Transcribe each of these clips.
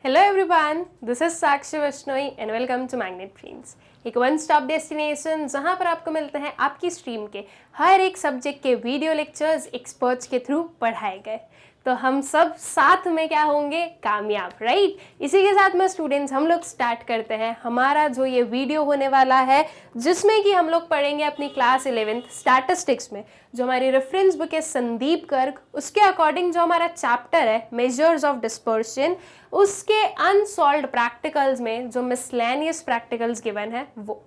Hello everyone, this is Sakshi Vashnoi and welcome to Magnet Brains. एक one stop destination जहां पर आपको मिलते हैं आपकी स्ट्रीम के हर एक सब्जेक्ट के वीडियो लेक्चर्स एक्सपर्ट्स के थ्रू पढ़ाए गए, तो हम सब साथ में क्या होंगे, कामयाब, राइट। इसी के साथ में स्टूडेंट्स हम लोग स्टार्ट करते हैं हमारा जो ये वीडियो होने वाला है, जिसमें कि हम लोग पढ़ेंगे अपनी क्लास 11th स्टैटिस्टिक्स में जो हमारी रेफरेंस बुक है संदीप गर्ग, उसके अकॉर्डिंग जो हमारा चैप्टर है मेजर्स ऑफ डिस्पर्शन, उसके अनसॉल्व्ड प्रैक्टिकल्स में जो मिसलेनियस प्रैक्टिकल्स गिवन है वो।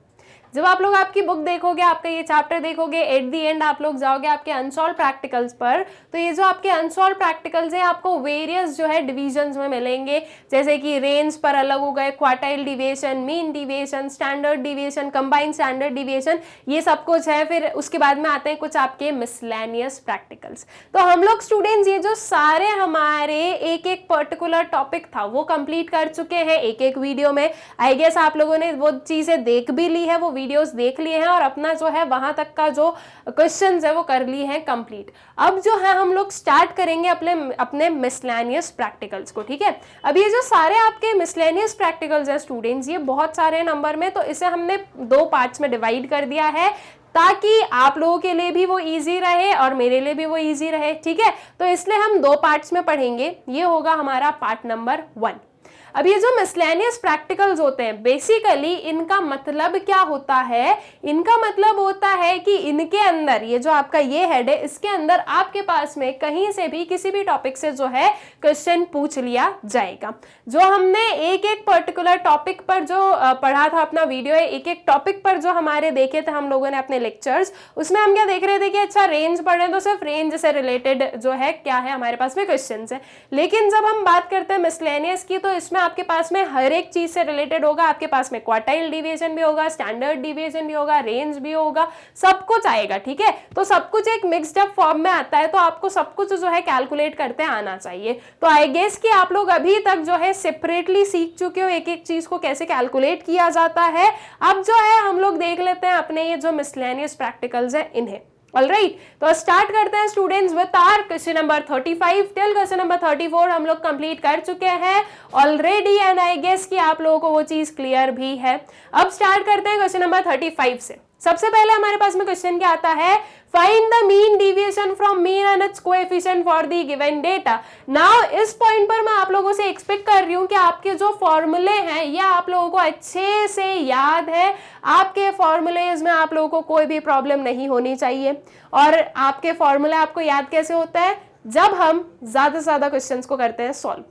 जब आप लोग आपकी बुक देखोगे, आपका ये चैप्टर देखोगे, एट द एंड आप लोग जाओगे आपके अनसॉल्व प्रैक्टिकल्स पर, तो ये जो आपके अनसॉल्व प्रैक्टिकल्स हैं आपको वेरियस जो है डिविजन्स में मिलेंगे, जैसे कि रेंज पर अलग हो गए, quartile deviation, mean deviation, standard deviation, combined standard deviation, ये सब कुछ है। फिर उसके बाद में आते हैं कुछ आपके मिसलेनियस प्रैक्टिकल्स। तो हम लोग स्टूडेंट्स ये जो सारे हमारे एक एक पर्टिकुलर टॉपिक था वो कंप्लीट कर चुके हैं एक एक वीडियो में। आई गेस आप लोगों ने वो चीजें देख भी ली है, वो वीडियोस देख लिए हैं और अपना जो है वहां तक का जो क्वेश्चंस है वो कर लिए हैं कंप्लीट। अब जो है हम लोग स्टार्ट करेंगे अपने मिसलेनियस प्रैक्टिकल्स को, ठीक है। अब ये जो सारे आपके मिसलेनियस प्रैक्टिकल्स हैं स्टूडेंट्स, ये बहुत सारे नंबर में, तो इसे हमने दो पार्ट्स में डिवाइड कर दिया है ताकि आप लोगों के लिए भी वो इजी रहे और मेरे लिए भी वो इजी रहे, ठीक है। तो इसलिए हम दो पार्ट्स में पढ़ेंगे, ये होगा हमारा पार्ट नंबर 1। अब ये जो मिसलेनियस प्रैक्टिकल्स होते हैं, बेसिकली इनका मतलब क्या होता है, इनका मतलब होता है कि इनके अंदर ये जो आपका ये हेड है, इसके अंदर आपके पास में कहीं से भी किसी भी टॉपिक से जो है क्वेश्चन पूछ लिया जाएगा। जो हमने एक एक पर्टिकुलर टॉपिक पर जो पढ़ा था, अपना वीडियो है, एक एक टॉपिक पर जो हमारे देखे थे हम लोगों ने अपने लेक्चर्स, उसमें हम क्या देख रहे थे कि अच्छा रेंज पढ़ रहे हैं तो सिर्फ रेंज से रिलेटेड जो है क्या है हमारे पास में क्वेश्चन है। लेकिन जब हम बात करते हैं मिसलेनियस की, तो इसमें आपके पास में हर एक चीज से रिलेटेड होगा। आपके पास में क्वार्टाइल डिवीजन भी होगा, स्टैंडर्ड डिवीजन भी होगा, रेंज भी होगा, सब कुछ आएगा, ठीक है। तो सब कुछ एक मिक्स्ड अप फॉर्म में आता है, तो आपको सब कुछ जो है कैलकुलेट करते आना चाहिए। तो आई गेस कि आप लोग अभी तक जो है सेपरेटली सीख चुके हो एक एक चीज को कैसे कैलकुलेट किया जाता है। अब जो है हम लोग देख लेते हैं अपने ये जो मिसलेनियस प्रैक्टिकल्स है इन्हें। ऑलराइट, तो स्टार्ट करते हैं students with our question number 35 till question number 34 हम लोग कंप्लीट कर चुके हैं ऑलरेडी, एंड आई गेस कि आप लोगों को वो चीज क्लियर भी है। अब स्टार्ट करते हैं क्वेश्चन नंबर 35 से। सबसे पहले हमारे पास में क्वेश्चन क्या आता है, find the mean deviation from mean and it's coefficient for the given data. Now इस पॉइंट पर मैं आप लोगों से एक्सपेक्ट कर रही हूं कि आपके जो फॉर्मूले हैं ये आप लोगों को अच्छे से याद है, आपके फॉर्मूलेज में आप लोगों को कोई भी प्रॉब्लम नहीं होनी चाहिए। और आपके फॉर्मूले आपको याद कैसे होता है, जब हम ज्यादा से ज्यादा क्वेश्चंस को करते हैं सॉल्व,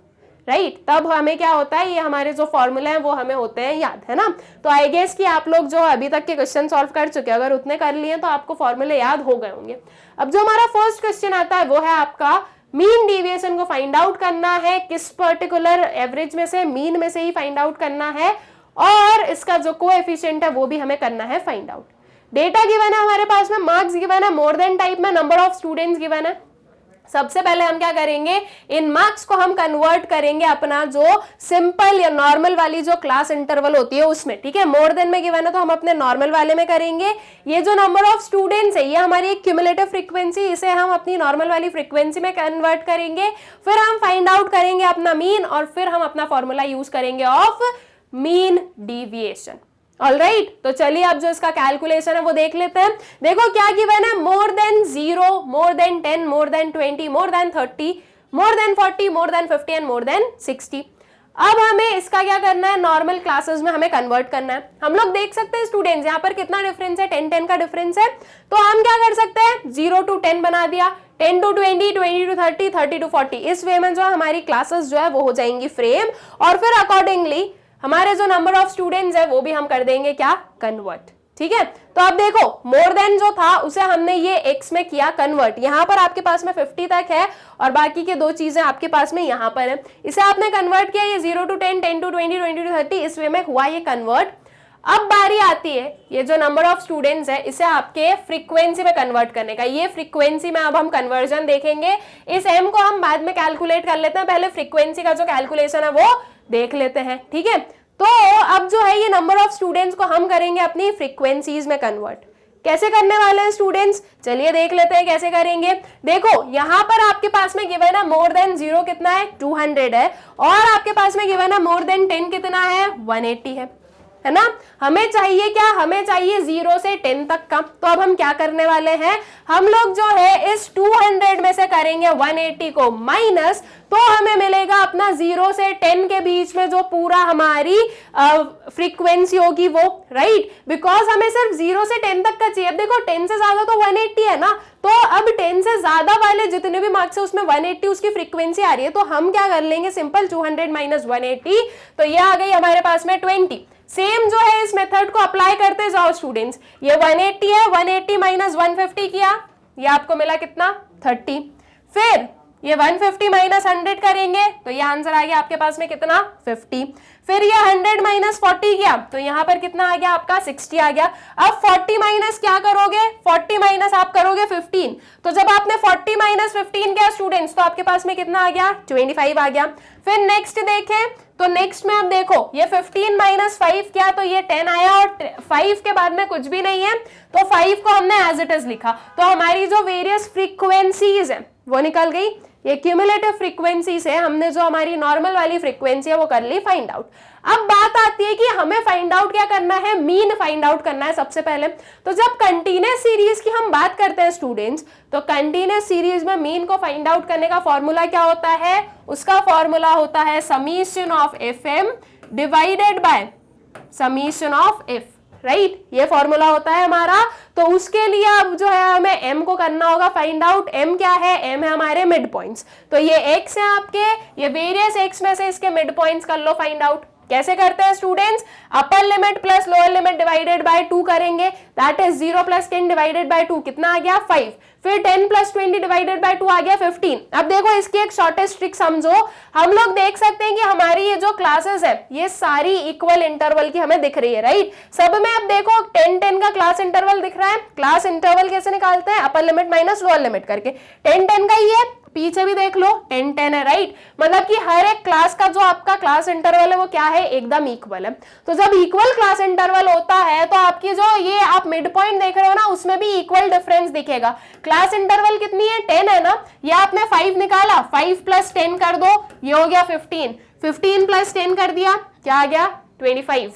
राइट, तब हमें क्या होता है, ये हमारे जो फॉर्मूला है वो हमें होते हैं याद, है ना। तो आई गेस कि आप लोग जो अभी तक के क्वेश्चन सॉल्व कर चुके हैं, अगर उतने कर लिए तो आपको फॉर्मूले याद हो गए होंगे। अब जो हमारा फर्स्ट क्वेश्चन आता है वो है आपका मीन डेविएशन को फाइंड आउट करना है, किस पर्टिकुलर एवरेज में से, मीन में से ही फाइंड आउट करना है, और इसका जो कोएफिशिएंट है वो भी हमें करना है फाइंड आउट। डेटा गिवन है हमारे पास में, मार्क्स गिवन है, मोर देन टाइप में नंबर ऑफ स्टूडेंट्स गिवन है। सबसे पहले हम क्या करेंगे, इन मार्क्स को हम कन्वर्ट करेंगे अपना जो सिंपल या नॉर्मल वाली जो क्लास इंटरवल होती है उसमें, ठीक है। मोर देन में गिवन है तो हम अपने नॉर्मल वाले में करेंगे। ये जो नंबर ऑफ स्टूडेंट्स है ये हमारी एक क्यूमुलेटिव फ्रीक्वेंसी, इसे हम अपनी नॉर्मल वाली फ्रीक्वेंसी में कन्वर्ट करेंगे। फिर हम फाइंड आउट करेंगे अपना मीन, और फिर हम अपना फॉर्मूला यूज करेंगे ऑफ मीन डिविएशन। ऑलराइट, तो चलिए अब जो इसका कैलकुलेशन है वो देख लेते हैं। देखो क्या गिवन है, more than 0, more than 10, more than 20, more than 30, more than 40, more than 50 and more than 60। अब हमें इसका क्या करना है, नॉर्मल क्लासेस में हमें कन्वर्ट करना है। हम लोग देख सकते हैं स्टूडेंट्स यहाँ पर कितना डिफरेंस है, 10-10 का डिफरेंस है। तो हम क्या कर सकते हैं, 0 to 10 बना दिया, 10 to 20, 20 to 30, 30 to 40। इस वे में जो हमारी क्लासेस जो है वो हो जाएंगी फ्रेम, और फिर अकॉर्डिंगली हमारे जो नंबर ऑफ स्टूडेंट्स है वो भी हम कर देंगे क्या, कन्वर्ट, ठीक है। तो अब देखो मोर देन जो था उसे हमने ये x में किया कन्वर्ट, यहाँ पर आपके पास में 50 तक है और बाकी के दो चीजें आपके पास में यहाँ पर है, इसे आपने कन्वर्ट किया, ये 0 to 10, 10 to 20, 20 to 30, इस वे में हुआ ये कन्वर्ट। अब बारी आती है ये जो नंबर ऑफ स्टूडेंट्स है इसे आपके फ्रीक्वेंसी में कन्वर्ट करने का। ये फ्रीक्वेंसी में अब हम कन्वर्जन देखेंगे, इस m को हम बाद में कैलकुलेट कर लेते हैं, पहले फ्रीक्वेंसी का जो कैलकुलेशन है वो देख लेते हैं, ठीक है। तो अब जो है ये नंबर ऑफ स्टूडेंट्स को हम करेंगे अपनी फ्रीक्वेंसीज में कन्वर्ट। कैसे करने वाले हैं स्टूडेंट्स, चलिए देख लेते हैं कैसे करेंगे। देखो यहाँ पर आपके पास में गिवन है मोर देन 0 कितना है 200 है, और आपके पास में गिवन है मोर देन 10 कितना है 180 है ना। हमें चाहिए क्या, हमें चाहिए 0 से 10 तक का। तो अब हम क्या करने वाले हैं, हम लोग जो है इस 200 में से करेंगे 180 को माइनस, तो हमें मिलेगा अपना 0 से 10 के बीच में जो पूरा हमारी फ्रीक्वेंसी होगी वो, राइट। बिकॉज हमें सिर्फ 0 से 10 तक का चाहिए। अब देखो 10 से ज्यादा तो 180 है ना, तो अब 10 से ज्यादा वाले जितने भी मार्क्स है उसमें 180 उसकी फ्रीक्वेंसी आ रही है, तो हम क्या कर लेंगे सिंपल 200 माइनस 180, तो ये आ गई हमारे पास में 20। सेम जो है इस मेथड को अप्लाई करते जाओ स्टूडेंट्स। ये 180 है, 180 माइनस 150 किया, ये आपको मिला कितना 30। फिर ये 150 माइनस 100 करेंगे तो ये आंसर आ गया आपके पास में कितना 50। फिर ये 100 माइनस 40 किया तो यहाँ पर कितना आ गया आपका 60 आ गया। अब 40 माइनस क्या करोगे, 40 माइनस आप करोगे 15, तो जब आपने 40 माइनस 15 किया स्टूडेंट्स तो आपके पास में कितना आ गया 25 आ गया। फिर नेक्स्ट देखें तो नेक्स्ट में अब देखो ये 15 माइनस 5 किया तो ये 10 आया, और 5 के बाद में कुछ भी नहीं है तो 5 को हमने एज इट इज लिखा, तो हमारी जो वेरियस फ्रीक्वेंसीज है वो निकल गई। ये क्यूमुलेटिव फ्रीक्वेंसी से हमने जो हमारी नॉर्मल वाली फ्रीक्वेंसी है वो कर ली फाइंड आउट। अब बात आती है कि हमें फाइंड आउट क्या करना है, मीन फाइंड आउट करना है सबसे पहले। तो जब कंटीन्यूअस सीरीज की हम बात करते हैं स्टूडेंट्स, तो कंटीन्यूअस सीरीज में मीन को फाइंड आउट करने का फॉर्मूला क्या होता है, उसका फॉर्मूला होता है summation of f m divided by summation of F, right. ये फॉर्मूला होता है हमारा। तो उसके लिए अब जो है हमें m को करना होगा फाइंड आउट। m क्या है, m है हमारे मिड पॉइंट्स, तो ये x है आपके, ये वेरियस x में से इसके मिड पॉइंट्स कर लो फाइंड आउट। कैसे करते हैं students, upper limit plus lower limit divided by 2 करेंगे, that is 0 plus 10 divided by 2 कितना आ गया 5। फिर 10 प्लस 20 डिवाइडेड बाय 2 आ गया 15। अब देखो इसकी एक शॉर्टेस्ट ट्रिक समझो, हम लोग देख सकते हैं कि हमारी ये जो क्लासेस है ये सारी इक्वल इंटरवल की हमें दिख रही है, राइट। सब में अब देखो 10-10 का क्लास इंटरवल दिख रहा है। क्लास इंटरवल कैसे निकालते हैं, upper limit minus lower limit करके। 10-10 का ही है, पीछे भी देख लो 10-10 है, राइट। मतलब कि हर एक क्लास का जो आपका क्लास इंटरवल है वो क्या है, एकदम इक्वल है। तो जब इक्वल क्लास इंटरवल होता है तो आपकी जो ये आप मिड पॉइंट देख रहे हो ना उसमें भी इक्वल डिफरेंस दिखेगा। क्लास इंटरवल कितनी है 10 है ना, ये आपने 5 निकाला, 5 प्लस 10 कर दो, ये हो गया 15, 15 प्लस 10 कर दिया क्या आ गया 25,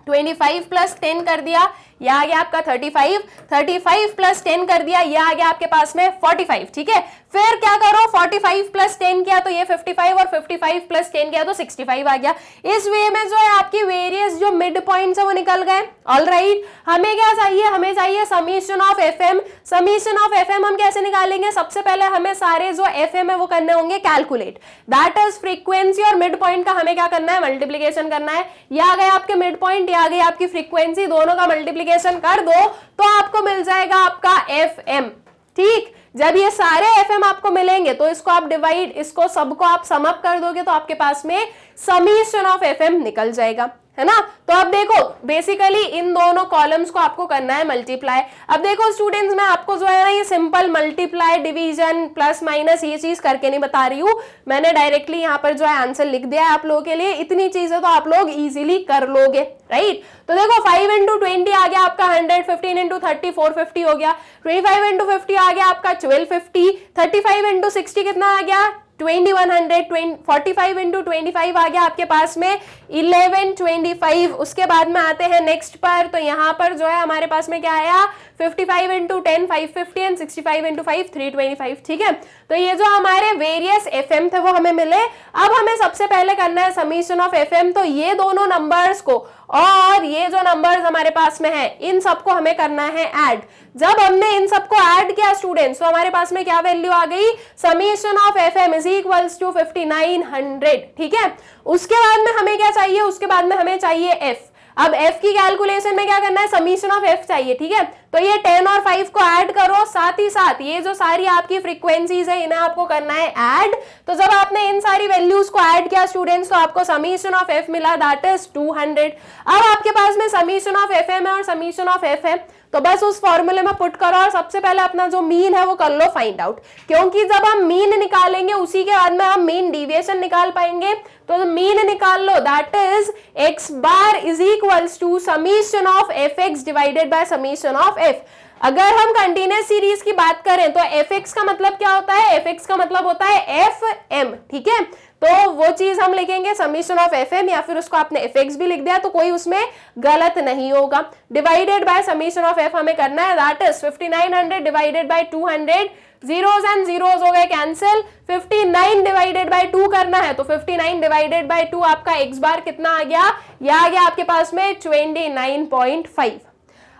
25 प्लस 10 कर दिया ये आ गया आपका 35, 35 प्लस 10 कर दिया ये आ गया आपके पास में 45, ठीक है। फिर क्या करो 45 प्लस 10 किया तो ये 55, और 55 प्लस 10 किया तो 65 आ गया। इस वे में जो है आपकी वेरियस जो मिड पॉइंट्स है वो निकल गए। ऑलराइट, हमें क्या चाहिए, हमें चाहिए summation of FM. Summation of FM हम कैसे निकालेंगे, सबसे पहले हमें सारे जो एफएम है वो करने होंगे कैलकुलेट, दैट इज फ्रीक्वेंसी और मिड पॉइंट का हमें क्या करना है, मल्टीप्लीकेशन करना है। ये आ गए आपके मिड पॉइंट, ये आ गई आपकी फ्रीक्वेंसी, दोनों का मल्टीप्लीकेशन कर दो तो आपको मिल जाएगा आपका एफएम, ठीक। जब ये सारे एफएम आपको मिलेंगे तो इसको आप डिवाइड, इसको सबको आप सम अप कर दोगे तो आपके पास में समीशन ऑफ एफएम निकल जाएगा, है ना। तो अब देखो बेसिकली इन दोनों कॉलम्स को आपको करना है मल्टीप्लाई। अब देखो स्टूडेंट्स मैं आपको जो है ना ये simple multiply, division, plus minus ये चीज करके नहीं बता रही हूँ, मैंने डायरेक्टली यहाँ पर जो है आंसर लिख दिया है आप लोगों के लिए। इतनी चीजें तो आप लोग इजीली कर लोगे, राइट। तो देखो 5 इंटू 20 आ गया आपका 100, 15 इंटू 30 450 हो गया, 25 इंटू 50 आ गया आपका 1250, 35 इंटू 60 कितना आ गया 2100, 45 इंटू 25 आ गया आपके पास में 1125। उसके बाद में आते हैं नेक्स्ट पर, तो यहाँ पर जो है हमारे पास में क्या आया 55 इंटू 10 550 एंड 65 इंटू 5 325, ठीक है। तो ये जो हमारे वेरियस एफएम थे वो हमें मिले। अब हमें सबसे पहले करना है समीशन ऑफ एफएम, तो ये दोनों नंबर्स को और ये जो नंबर्स हमारे पास में है इन सबको हमें करना है ऐड। जब हमने इन सबको ऐड किया स्टूडेंट्स तो हमारे पास में क्या वैल्यू आ गई, summation of f m is equals to 5900, ठीक है। उसके बाद में हमें क्या चाहिए, उसके बाद में हमें चाहिए एफ। अब f की कैलकुलेशन में क्या करना है, समीशन ऑफ f चाहिए, ठीक है। तो ये 10 और 5 को ऐड करो, साथ ही साथ ये जो सारी आपकी फ्रीक्वेंसीज है इन्हें आपको करना है ऐड। तो जब आपने इन सारी वैल्यूज को ऐड किया स्टूडेंट्स तो आपको समीशन ऑफ f मिला, दैट इज 200। अब आपके पास में समीशन ऑफ fm है और समीशन ऑफ f है, तो बस उस फॉर्मूले में पुट करो और सबसे पहले अपना जो मीन है वो कर लो फाइंड आउट, क्योंकि जब हम मीन निकालेंगे उसी के बाद में हम मीन डेविएशन निकाल पाएंगे। तो मीन निकाल लो, that is x bar is equals to summation of fx divided by summation of f। अगर हम कंटिन्यूअस सीरीज की बात करें तो fx का मतलब क्या होता है, fx का मतलब होता है fm, ठीक है। तो वो चीज हम लिखेंगे समीशन ऑफ fm, या फिर उसको आपने fx भी लिख दिया तो कोई उसमें गलत नहीं होगा। Divided by summation of f हमें करना है, that is 5900 divided by 200, zeros and zeros हो गए कैंसिल, 59 डिवाइडेड बाय 2 करना है तो 59 डिवाइडेड बाय 2 आपका x बार कितना आ गया, यह आ गया आपके पास में 29.5।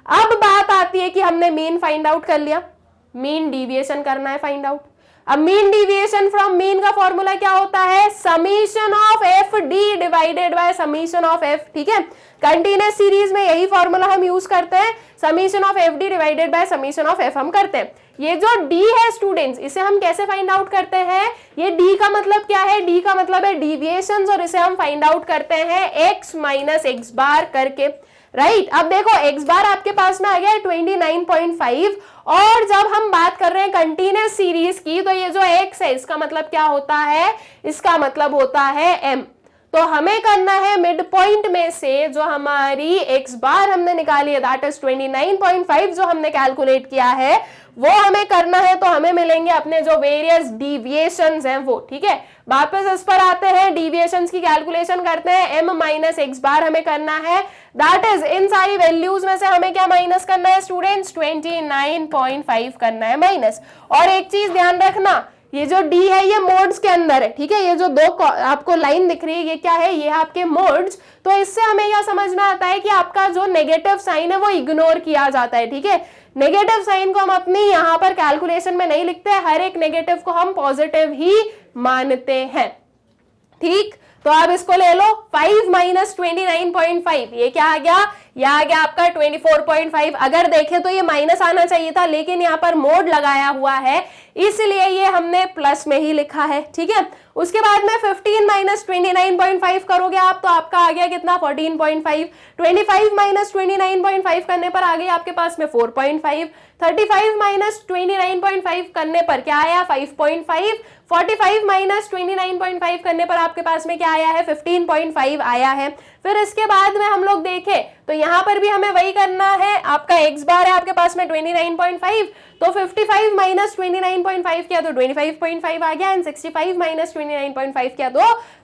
अब बात आती है कि हमने मीन फाइंड आउट कर लिया, मीन डिविएशन करना है फाइंड आउट। अब मीन डिविएशन फ्रॉम मीन का फॉर्मूला क्या होता है, summation of f d divided by summation of f, ठीक है। कंटिन्यूअस सीरीज में यही फॉर्मूला हम यूज करते हैं, summation of f d divided by summation of F हम करते हैं। ये जो डी है स्टूडेंट्स, इसे हम कैसे फाइंड आउट करते हैं, ये डी का मतलब क्या है, डी का मतलब है डिविएशंस, और इसे हम फाइंड आउट करते हैं एक्स माइनस एक्स बार करके, राइट। अब देखो एक्स बार आपके पास में आ गया है 29.5, और जब हम बात कर रहे हैं कंटिन्यूअस सीरीज की तो ये जो एक्स है इसका मतलब क्या होता है, इसका मतलब होता है एम। तो हमें करना है मिड पॉइंट में से जो हमारी एक्स बार हमने निकाली है दैट इज 29.5 जो हमने कैलकुलेट किया है वो हमें करना है, तो हमें मिलेंगे अपने जो वेरियस डिविएशंस हैं वो, ठीक है। वापस इस पर आते हैं, डिविएशंस की कैलकुलेशन करते हैं, m माइनस एक्स बार हमें करना है, दैट इज इन सारी वैल्यूज में से हमें क्या माइनस करना है स्टूडेंट्स, 29.5 करना है माइनस। और एक चीज ध्यान रखना, ये जो d है ये मोड्स के अंदर है, ठीक है। ये जो दो आपको लाइन दिख रही है ये क्या है, ये है आपके मोड्स। तो इससे हमें क्या समझ में आता है कि आपका जो नेगेटिव साइन है वो इग्नोर किया जाता है, ठीक है। नेगेटिव साइन को हम अपनी यहाँ पर कैलकुलेशन में नहीं लिखते, हर एक नेगेटिव को हम पॉजिटिव ही मानते हैं, ठीक। तो आप इसको ले लो, 5 माइनस 29.5 ये क्या आ गया, यह आ गया आपका 24.5। अगर देखें तो ये माइनस आना चाहिए था, लेकिन यहाँ पर मोड लगाया हुआ है इसलिए ये हमने प्लस में ही लिखा है, ठीक है। उसके बाद में 15 माइनस 29.5 करोगे आप तो आपका आ गया कितना 14.5, 25 माइनस 29.5 करने पर आ गई आपके पास में 4.5, 35 माइनस 29.5 करने पर क्या आया 5.5, 45 माइनस 29.5 करने पर आपके पास में क्या आया है 15.5 आया है। फिर इसके बाद में हम लोग देखें तो यहाँ पर भी हमें वही करना है, आपका एक्स बार है आपके पास में 29.5, तो 55 माइनस 29.5 किया तो 25.5 आ गया, एंड 65 माइनस 29.5 किया तो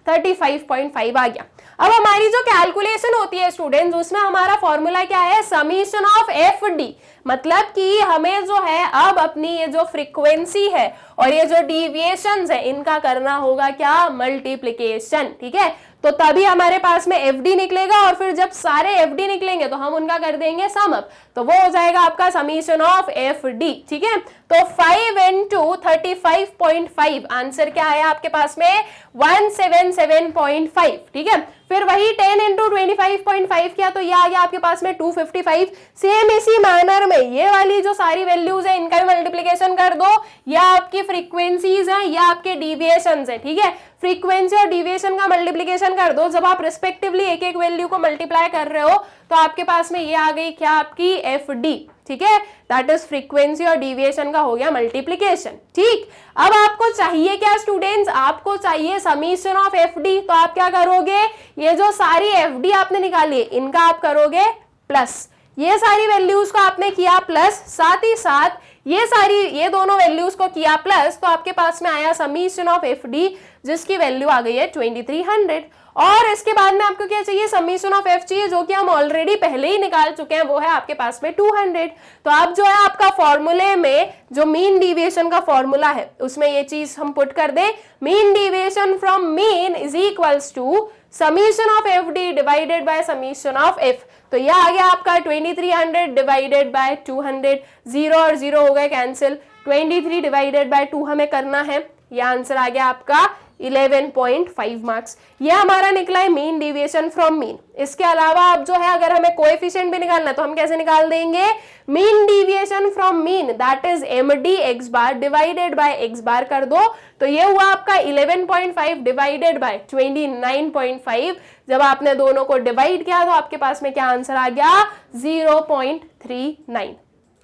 35.5 आ गया। अब हमारी जो कैलकुलेशन होती है स्टूडेंट्स उसमें हमारा फॉर्मूला क्या है, समीशन ऑफ एफ डी, मतलब कि हमें जो है अब अपनी ये जो फ्रीक्वेंसी है और ये जो डिविएशंस है इनका करना होगा क्या, मल्टीप्लिकेशन, ठीक है। तो तभी हमारे पास में एफ डी निकलेगा, और फिर जब सारे एफ डी निकलेंगे तो हम उनका कर देंगे सम अप, तो वो हो जाएगा आपका समीशन ऑफ एफ डी, ठीक है। तो 5 into 35.5 आंसर क्या आया आपके पास में 177.5, ठीक है। फिर वही 10 into 25.5 किया तो ये आ गया आपके पास में 255। सेम इसी मैनर में ये वाली जो सारी वैल्यूज है इनका भी मल्टीप्लिकेशन कर दो, या आपकी फ्रीक्वेंसीज हैं या आपके डिविएशंस हैं, ठीक है। फ्रीक्वेंसी और डिविएशन का मल्टीप्लिकेशन कर दो, जब आप रिस्पेक्टिवली एक एक वैल्यू को मल्टीप्लाई कर रहे हो तो आपके पास में ये आ गई क्या आपकी एफ डी, ठीक है। दैट इज फ्रीक्वेंसी और डिविएशन का हो गया मल्टीप्लिकेशन, ठीक। अब आपको चाहिए क्या स्टूडेंट्स, आपको चाहिए समीशन ऑफ एफ डी। तो आप क्या करोगे, ये जो सारी एफ डी आपने निकाली है इनका आप करोगे प्लस, ये सारी वैल्यूज को आपने किया प्लस, साथ ही साथ ये दोनों वैल्यूज को किया प्लस, तो आपके पास में आया समीशन ऑफ एफ डी जिसकी वैल्यू आ गई है 2300। और इसके बाद में आपको क्या चाहिए, समीशन ऑफ एफ चाहिए जो कि हम ऑलरेडी पहले ही निकाल चुके हैं, वो है आपके पास में 200। तो आप जो है आपका फॉर्मूले में जो मीन डिविएशन का फॉर्मूला है उसमें ये चीज हम पुट कर दें, mean deviation from mean is equals to summation of f d divided by summation of f. तो यह आ गया आपका 2300 डिवाइडेड बाय 200, 0 और 0 हो गए कैंसिल, 23 डिवाइडेड बाय 2 हमें करना है, यह आंसर आ गया आपका 11.5 मार्क्स। ये हमारा निकला है मीन डिविएशन फ्रॉम मीन। इसके अलावा अब जो है अगर हमें कोएफिशिएंट भी निकालना है तो हम कैसे निकाल देंगे, mean deviation from mean that is M D x bar divided by x bar कर दो, तो ये हुआ आपका 11.5 डिवाइडेड बाय 29.5। जब आपने दोनों को डिवाइड किया तो आपके पास में क्या आंसर आ गया 0.39।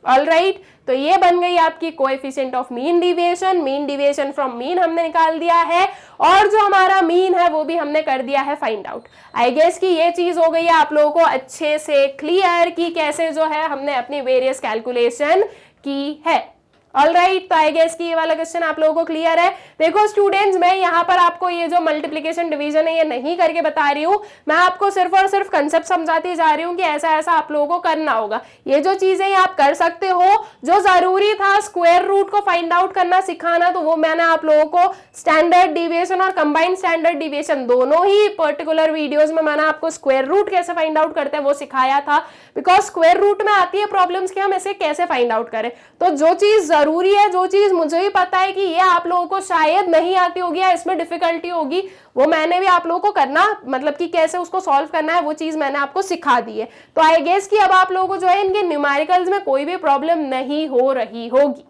ऑलराइट, तो ये बन गई आपकी coefficient of mean deviation from mean हमने निकाल दिया है, और जो हमारा मीन है वो भी हमने कर दिया है फाइंड आउट। आई गेस कि ये चीज हो गई है आप लोगों को अच्छे से क्लियर कि कैसे जो है हमने अपनी वेरियस कैलकुलेशन की है। ऑलराइट, तो आई गेस कि ये वाला क्वेश्चन आप लोगों को क्लियर है। देखो स्टूडेंट्स, मैं यहाँ पर आपको ये जो मल्टीप्लिकेशन डिवीजन है ये नहीं करके बता रही हूँ, मैं आपको सिर्फ और सिर्फ कंसेप्ट समझाती जा रही हूँ कि ऐसा ऐसा आप लोगों को करना होगा। ये जो चीजें आप कर सकते हो, जो जरूरी था स्क्वायर रूट को फाइंड आउट करना सिखाना, तो वो मैंने आप लोगों को स्टैंडर्ड डिविएशन और कंबाइंड स्टैंडर्ड डिविएशन दोनों ही पर्टिकुलर वीडियोज में मैंने आपको स्क्वायर रूट कैसे फाइंड आउट करते हैं वो सिखाया था, बिकॉज स्क्वायर रूट में आती है प्रॉब्लम्स कि हम इसे कैसे फाइंड आउट करें। तो जो चीज जरूरी है, जो चीज मुझे भी पता है कि ये आप लोगों को शायद नहीं आती होगी या इसमें डिफिकल्टी होगी, वो मैंने भी आप लोगों को करना, मतलब कि कैसे उसको सॉल्व करना है वो चीज मैंने आपको सिखा दी है। तो आई गेस कि अब आप लोगों को जो है इनके न्यूमेरिकल्स में कोई भी प्रॉब्लम नहीं हो रही होगी,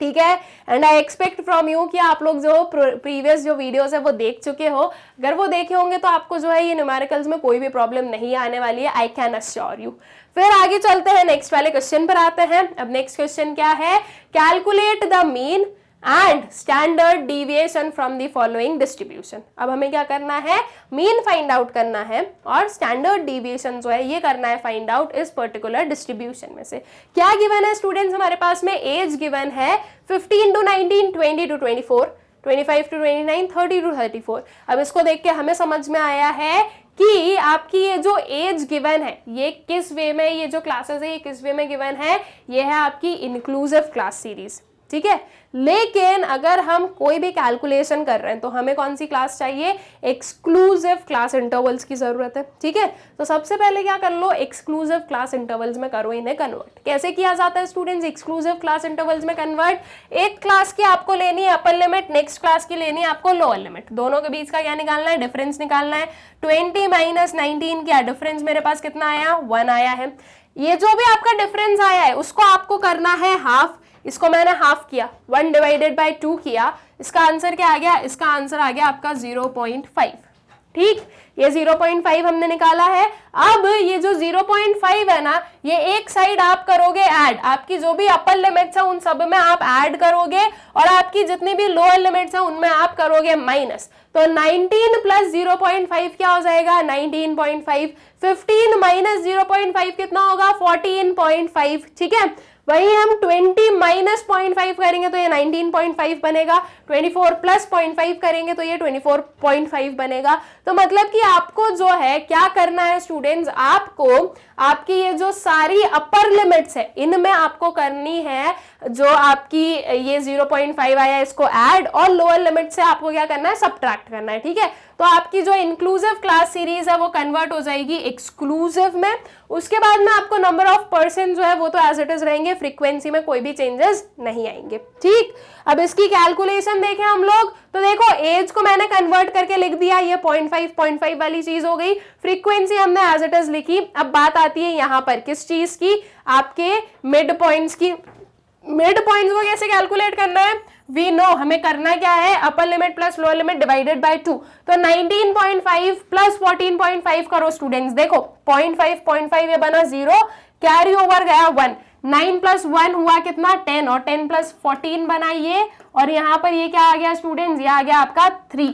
ठीक है। And I expect from you कि आप लोग जो प्रीवियस जो वीडियोस है वो देख चुके हो, अगर वो देखे होंगे तो आपको जो है ये न्यूमेरिकल्स में कोई भी प्रॉब्लम नहीं आने वाली है, आई कैन अश्योर यू। फिर आगे चलते हैं, नेक्स्ट वाले क्वेश्चन पर आते हैं। अब नेक्स्ट क्वेश्चन क्या है, calculate the mean and standard deviation from the following distribution. अब हमें क्या करना है, मीन फाइंड आउट करना है और स्टैंडर्ड डिविएशन जो है ये करना है फाइंड आउट इस पर्टिकुलर डिस्ट्रीब्यूशन में से। क्या गिवन है स्टूडेंट्स हमारे पास में, एज गिवन है 15 to 19, 20 to 24, 25 to 29, 30 to 34। अब इसको देख के हमें समझ में आया है कि आपकी ये जो एज गिवन है ये किस वे में, ये जो क्लासेस है ये किस वे में गिवन है, ये है आपकी इंक्लूसिव क्लास सीरीज, ठीक है। लेकिन अगर हम कोई भी कैलकुलेशन कर रहे हैं तो हमें कौन सी क्लास चाहिए, एक्सक्लूसिव क्लास इंटरवल्स की जरूरत है, ठीक है। तो सबसे पहले क्या कर लो, एक्सक्लूसिव क्लास इंटरवल्स में करो इन्हें कन्वर्ट। कैसे किया जाता है स्टूडेंट्स एक्सक्लूसिव क्लास इंटरवल्स में कन्वर्ट, एक क्लास की आपको लेनी है अपर लिमिट, नेक्स्ट क्लास की लेनी है आपको लोअर लिमिट, दोनों के बीच का क्या निकालना है, डिफरेंस निकालना है। 20 - 19 क्या डिफरेंस मेरे पास कितना आया, 1 आया है। ये जो भी आपका डिफरेंस आया है उसको आपको करना है हाफ, इसको मैंने हाफ किया, 1 डिवाइडेड बाय 2 किया, इसका आंसर क्या आ गया, इसका आंसर आ गया आपका 0.5, ठीक। ये 0.5 हमने निकाला है। अब ये जो 0.5 है ना, ये एक साइड आप करोगे ऐड, आपकी जो भी अपर लिमिट्स है उन सब में आप ऐड करोगे और आपकी जितनी भी लोअर लिमिट्स है उनमें आप करोगे माइनस। तो 19 प्लस 0.5 क्या हो जाएगा, 19.5। 15 माइनस 0.5 कितना होगा, 14.5, ठीक है। वही हम 20 माइनस 0.5 करेंगे तो ये 19.5 बनेगा, 24 प्लस 0.5 करेंगे तो ये 24.5 बनेगा। तो मतलब कि आपको जो है क्या करना है स्टूडेंट्स, आपको आपकी ये जो सारी अपर लिमिट्स है इनमें आपको करनी है जो आपकी ये 0.5 आया इसको ऐड, और लोअर लिमिट से आपको क्या करना है, सब्ट्रैक्ट करना है, ठीक है। तो आपकी जो इंक्लूसिव क्लास सीरीज है वो कन्वर्ट हो जाएगी एक्सक्लूसिव में। उसके बाद में आपको नंबर ऑफ पर्सन जो है वो तो एज इट इज रहेंगे, फ्रीक्वेंसी में कोई भी चेंजेस नहीं आएंगे, ठीक। अब इसकी कैलकुलेशन देखें हम लोग, तो देखो एज को मैंने कन्वर्ट करके लिख दिया, ये 0.5 वाली चीज हो गई, फ्रीक्वेंसी हमने एज इट इज लिखी। अब बात आती है यहाँ पर किस चीज की, आपके मिड पॉइंट्स की। मिड पॉइंट्स को कैसे कैलकुलेट करना है, वी नो हमें करना क्या है, upper limit plus lower limit divided by 2। तो 19.5 प्लस 14.5 करो स्टूडेंट्स, देखो 0.5 ये बना 0, कैरी ओवर गया 1, 9 प्लस 1 हुआ कितना 10, और 10 प्लस 14 बना ये, और यहाँ पर ये क्या आ गया स्टूडेंट्स, ये आ गया आपका 3,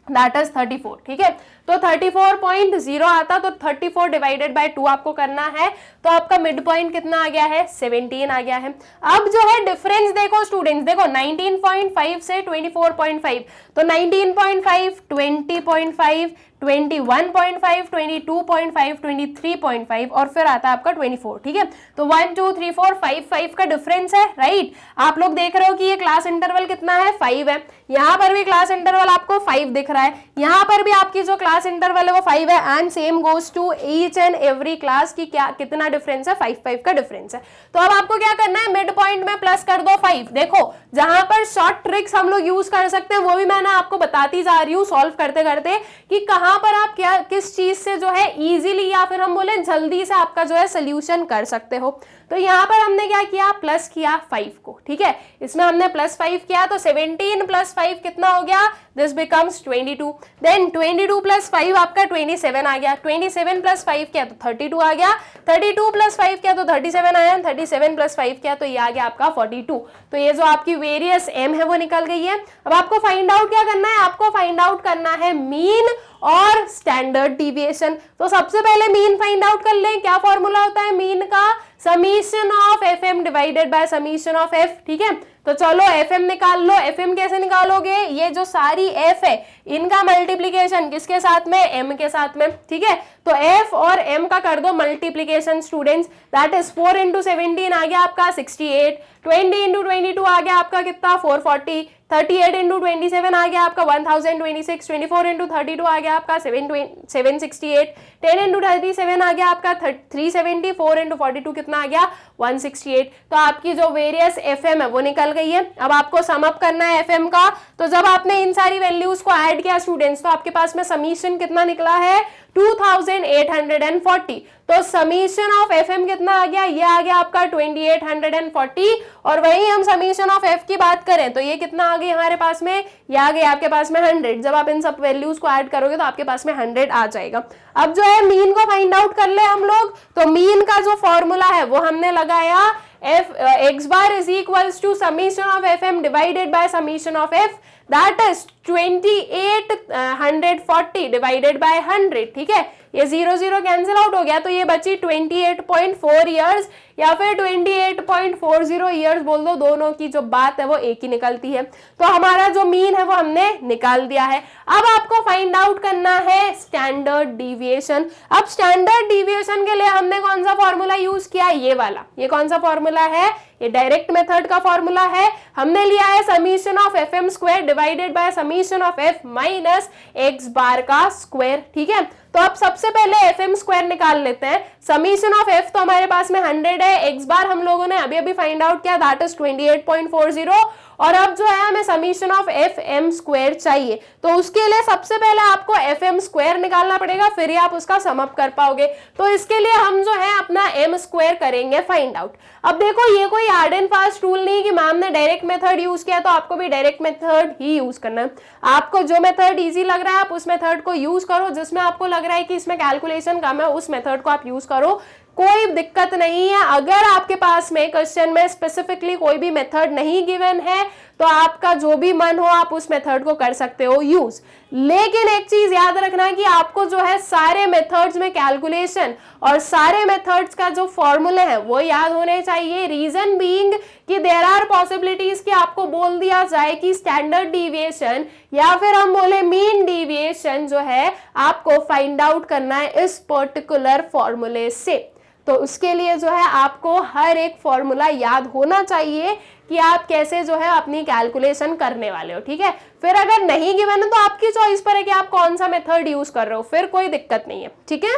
दैट इज 34, ठीक है। तो 34.0 आता, तो 34 डिवाइडेड बाय 2 आपको करना है, तो आपका मिड पॉइंट कितना आ गया है, 17 आ गया है। अब जो है डिफरेंस देखो स्टूडेंट्स, देखो 19.5 से 24.5, तो 19.5, 20.5, 21.5, 22.5, 23.5 और फिर आता है आपका 24, ठीक है। तो 1 2 3 4 5 का डिफरेंस है, राइट। आप लोग देख रहे हो कि ये क्लास इंटरवल कितना है, 5 है। यहाँ पर भी क्लास इंटरवल आपको 5 दिख रहा है, यहाँ पर भी आपकी जो क्लास इंटरवल है वो 5 है, and same goes to each and every class की क्या कितना डिफरेंस है, 5 का डिफरेंस है। तो अब आपको क्या करना है, मिड पॉइंट में प्लस कर दो 5। देखो जहां पर शॉर्ट ट्रिक्स हम लोग यूज कर सकते हैं वो भी मैंने आपको बताती जा रही हूँ सॉल्व करते करते, कि कहां पर आप क्या किस चीज से जो है इजीली या फिर हम बोले जल्दी से आपका जो है सोल्यूशन कर सकते हो। तो तो यहाँ पर हमने क्या किया, प्लस किया 5 को, ठीक है, इसमें हमने प्लस 5 किया तो 17 प्लस 5 कितना हो गया, दिस बिकम्स 22। देन 22 प्लस 5 आपका 27 आ गया, 27 प्लस 5 क्या तो 32 आ गया, 32 प्लस 5 क्या तो 37 आया, 37 प्लस 5 क्या तो ये आ गया आपका 42। तो ये जो आपकी वेरियस m है वो निकल गई है। अब आपको फाइंड आउट क्या करना है, आपको फाइंड आउट करना है मीन और स्टैंडर्ड डिविएशन। तो सबसे पहले मीन फाइंड आउट कर लें। क्या फॉर्मूला होता है मीन का, summation of f m divided by summation of f, ठीक है। तो चलो एफ एम निकाल लो। एफ एम कैसे निकालोगे, ये जो सारी एफ है इनका मल्टीप्लीकेशन किसके साथ में, एम के साथ में, ठीक है। तो एफ और एम का कर दो multiplication students, that is 4 into 17 आ गया आपका 68, 20 इंटू 22 आ गया आपका कितना 440, 38 इंटू 27 आ गया आपका 1026, 24 इंटू 32 आ गया आपका 768, 10 इंटू 37 आ गया आपका 370, 4 इंटू 42 कितना आ गया 168। तो आपकी जो वेरियस एफ एम है वो निकल गई है। अब आपको सम अप करना है एफ एम का। तो जब आपने इन सारी वैल्यूज को ऐड किया स्टूडेंट्स, तो आपके पास में समीशन कितना निकला है 2840। तो समीशन ऑफ एफ एम कितना आ गया, ये आ गया आपका 2840। और वही हम समीशन ऑफ एफ की बात करें तो ये कितना आ गई हमारे पास में, ये आ गई आपके पास में 100। जब आप इन सब वैल्यूज को ऐड करोगे तो आपके पास में 100 आ जाएगा। अब जो है मीन को फाइंड आउट कर ले हम लोग। तो मीन का जो फॉर्मूला है वो हमने लगाया, x bar is equals to summation of fm divided by summation of f, that is 2840 divided by 100, ठीक है। ये 0 0 कैंसिल आउट हो गया तो ये बची 28.4 ईयर्स या फिर 28.40 ईयर्स बोल दो, दोनों की जो बात है वो एक ही निकलती है। तो हमारा जो मीन है वो हमने निकाल दिया है। अब आपको फाइंड आउट करना है स्टैंडर्ड डिविएशन। अब स्टैंडर्ड डिविएशन के लिए हमने कौन सा फॉर्मूला यूज किया, ये वाला। ये कौन सा फॉर्मूला है, ये डायरेक्ट मेथड का फॉर्मूला है। हमने लिया है summation of f m square divided by summation of f minus x bar का स्क्वायर, ठीक है। तो अब सबसे पहले एफ एम स्क्वायर निकाल लेते हैं। समीशन ऑफ एफ तो हमारे पास में 100 है, एक्स बार हम लोगों ने अभी अभी फाइंड आउट किया, दैट इज 28.40। और अब जो है हमें summation of f m square चाहिए। तो उसके लिए सबसे पहले आपको एफ एम स्क्वायर निकालना पड़ेगा, फिर ही आप उसका सम अप कर पाओगे। तो इसके लिए हम जो है अपना एम स्क्वायर करेंगे फाइंड आउट। अब देखो ये कोई हार्ड एंड फास्ट रूल नहीं कि मैम ने डायरेक्ट मेथड यूज किया तो आपको भी डायरेक्ट मेथड ही यूज करना है। आपको जो मेथड इजी लग रहा है आप उस मेथड को यूज करो, जिसमें आपको लग रहा है कि इसमें कैलकुलेशन कम है उस मेथड को आप यूज करो, कोई दिक्कत नहीं है। अगर आपके पास में क्वेश्चन में स्पेसिफिकली कोई भी मेथड नहीं गिवन है तो आपका जो भी मन हो आप उस मेथड को कर सकते हो यूज। लेकिन एक चीज याद रखना कि आपको जो है सारे मेथड्स में कैलकुलेशन और सारे मेथड्स का जो फॉर्मूले हैं वो याद होने चाहिए। रीजन बीइंग कि देयर आर पॉसिबिलिटीज कि आपको बोल दिया जाए कि स्टैंडर्ड डिविएशन या फिर हम बोले मीन डिविएशन जो है आपको फाइंड आउट करना है इस पर्टिकुलर फॉर्मूले से। तो उसके लिए जो है आपको हर एक फॉर्मूला याद होना चाहिए कि आप कैसे जो है अपनी कैलकुलेशन करने वाले हो, ठीक है। फिर अगर नहीं गिवन है तो आपकी चॉइस पर है कि आप कौन सा मेथड यूज कर रहे हो, फिर कोई दिक्कत नहीं है, ठीक है।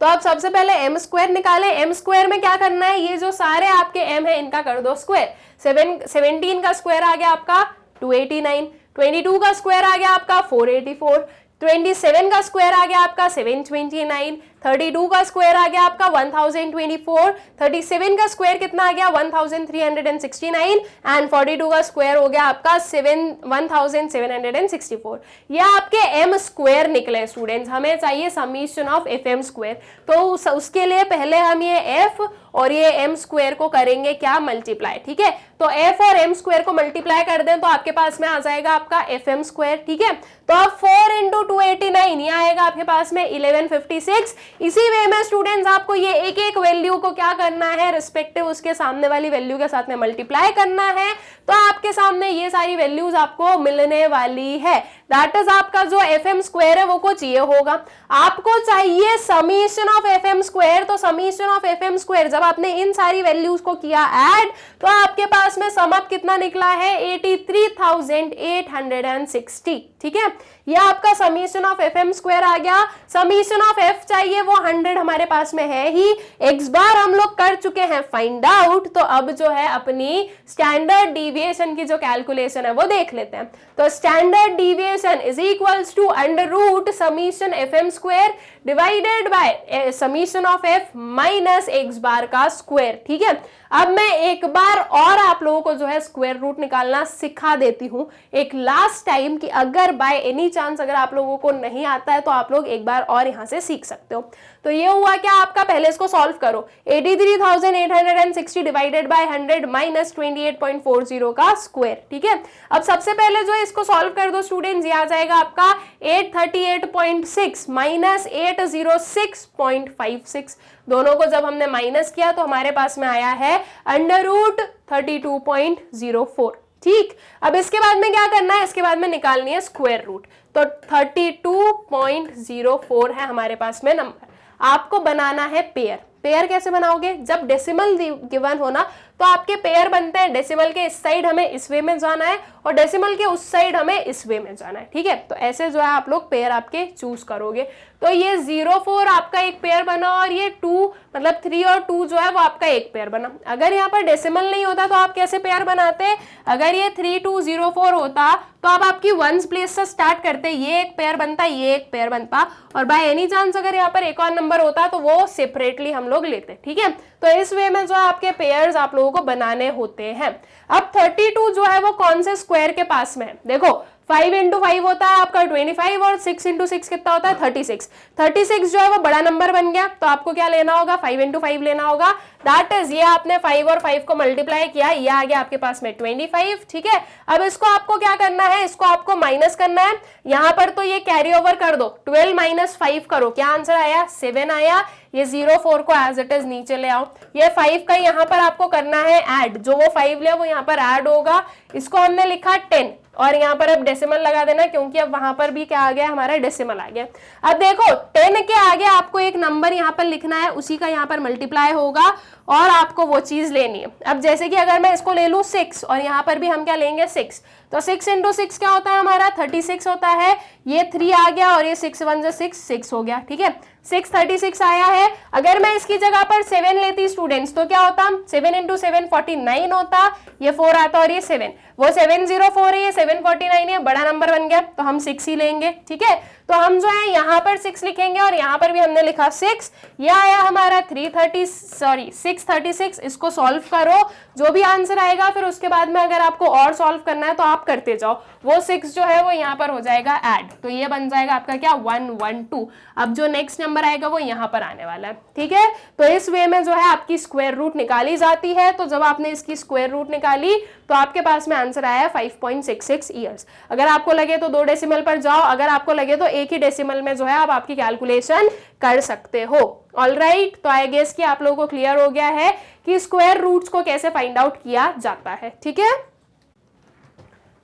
तो आप सबसे पहले एम स्क्वायर निकालें। एम स्क्वायर में क्या करना है, ये जो सारे आपके एम है इनका कर दो स्क्वायर। 17 का स्क्वायर आ गया आपका 289, 22 का स्क्वायर आ गया आपका 484, 27 का स्क्वायर आ गया आपका 729, 32 का स्क्वायर आ गया आपका 1024, 37 का स्क्वायर कितना आ गया 1369 एंड 42 का स्क्वायर हो गया आपका 1764। ये आपके एम स्क्वायर निकले स्टूडेंट्स। हमें चाहिए summation of f m square. तो उसके लिए पहले हम ये एफ और ये एम स्क्वायर को करेंगे क्या, मल्टीप्लाई, ठीक है। तो एफ और एम स्क्वायर को मल्टीप्लाई कर दें तो आपके पास में आ जाएगा आपका एफ एम स्क्वायर, ठीक है। तो अब 4 इंटू 289 ये आएगा आपके पास में 1156। इसी वे में स्टूडेंट्स आपको ये एक एक वैल्यू को क्या करना है, रिस्पेक्टिव उसके सामने वाली वैल्यू के साथ में मल्टीप्लाई करना है। तो आपके सामने ये सारी वैल्यूज आपको मिलने वाली है। दैट इज आपका जो एफ एम स्क्वायर है वो कुछ ये होगा। आपको चाहिए summation of f m square. तो summation of f m square जब आपने इन सारी वैल्यूज को किया ऐड तो आपके पास में सम अप कितना निकला है 83,860, ठीक है। ये आपका summation of f m square आ गया। समीशन ऑफ एफ चाहिए वो 100 हमारे पास में है ही, x बार हम लोग कर चुके हैं फाइंड आउट, तो अब जो है अपनी स्टैंडर्ड डिविएशन की जो कैलकुलेशन है वो देख लेते हैं। तो standard deviation is equals to under root summation f m square divided by summation of f minus x bar का स्क्वायर। ठीक है, अब मैं एक बार और आप लोगों को जो है स्क्वायर रूट निकालना सिखा देती हूं एक लास्ट टाइम, कि अगर बाय एनी चांस अगर आप लोगों को नहीं आता है तो आप लोग एक बार और यहां से सीख सकते हो। तो ये हुआ क्या आपका, पहले इसको सॉल्व करो, 83,860 डिवाइडेड बाय 100 माइनस 28.40 का स्क्वायर। ठीक है, अब सबसे पहले जो है इसको सॉल्व कर दो स्टूडेंट्स, ये आ जाएगा आपका 838.6 माइनस 806.56, दोनों को जब हमने माइनस किया तो हमारे पास में आया है अंडर रूट 32.04। ठीक, अब इसके बाद में क्या करना है, इसके बाद में निकालनी है स्क्वायर रूट, तो 32.04 है हमारे पास में नंबर। आपको बनाना है पेयर। पेयर कैसे बनाओगे, जब डेसिमल गिवन हो ना तो आपके पेयर बनते हैं, डेसिमल के इस साइड हमें इस वे में जाना है और डेसिमल के उस साइड हमें इस वे में जाना है। ठीक है, तो ऐसे जो है आप लोग पेयर आपके चूज करोगे। तो ये 0-4 आपका एक पेयर बना और ये 2 मतलब 3 और 2 जो है वो आपका एक पेयर बना। अगर यहाँ पर डेसिमल नहीं होता तो आप कैसे पेयर बनाते, अगर ये 3204 होता तो आप आपकी वंस प्लेस से स्टार्ट करते, ये एक पेयर बनता, ये एक पेयर बनता, और बाय एनी चांस अगर यहाँ पर एक और नंबर होता तो वो सेपरेटली हम लोग लेते। ठीक है, तो इस वे में जो आपके पेयर्स आप लोगों को बनाने होते हैं। अब 32 जो है वो कौन से स्क्वायर के पास में है, देखो 5 इंटू 5 होता है आपका 25 और 6 इंटू 6 कितना होता है 36। 36 जो है वो बड़ा नंबर बन गया, तो आपको क्या लेना होगा, 5 इंटू 5 लेना होगा। दैट इज, ये आपने 5 और 5 को मल्टीप्लाई किया, ये आ गया आपके पास में 25। ठीक है, अब इसको आपको क्या करना है, इसको आपको माइनस करना है। यहाँ पर तो ये कैरी ओवर कर दो, 12 माइनस 5 करो, क्या आंसर आया 7 आया। ये 0-4 को एज इट इज नीचे ले आओ, ये 5 का यहाँ पर आपको करना है ऐड, जो वो 5 लिया वो यहाँ पर ऐड होगा, इसको हमने लिखा 10 और यहाँ पर अब डेसिमल लगा देना, क्योंकि अब वहां पर भी क्या आ गया हमारा डेसिमल आ गया। अब देखो 10 के आगे आपको एक नंबर यहाँ पर लिखना है, उसी का यहाँ पर मल्टीप्लाई होगा और आपको वो चीज लेनी है। अब जैसे कि अगर मैं इसको ले लूं 6 और यहाँ पर भी हम क्या लेंगे 6, तो 6 इंटू 6 क्या होता है हमारा 36 होता है, ये 3 आ गया और ये 6 1 6 हो गया। ठीक है, 636 आया है। अगर मैं इसकी जगह पर 7 लेती स्टूडेंट्स तो क्या होता, 7 इंटू 7 49 होता, ये 4 आता और ये 7, वो 704 है, ये 749 है, बड़ा नंबर बन गया, तो हम 6 ही लेंगे। ठीक है, तो हम जो है यहाँ पर 6 लिखेंगे और यहाँ पर भी हमने लिखा 6, ये आया हमारा 636। इसको सॉल्व करो, जो भी आंसर आएगा फिर उसके बाद में अगर आपको और सॉल्व करना है तो आप करते जाओ, वो 6 जो है वो यहाँ पर हो जाएगा ऐड, तो ये बन जाएगा आपका क्या 112। अब जो नेक्स्ट नंबर आएगा वो यहाँ पर आने वाला है। ठीक है, तो इस वे में जो है आपकी स्क्वायर रूट निकाली जाती है। तो जब आपने इसकी स्क्वायर रूट निकाली तो आपके पास में आंसर आया 5.66 ईयर्स। अगर आपको लगे तो 2 डेसिमल पर जाओ, अगर आपको लगे तो एक ही डेसिमल में जो है आप आपकी कैलकुलेशन कर सकते हो। ऑलराइट, तो आई गेस कि आप लोगों को क्लियर हो गया है कि स्क्वायर रूट्स को कैसे फाइंड आउट किया जाता है। ठीक है,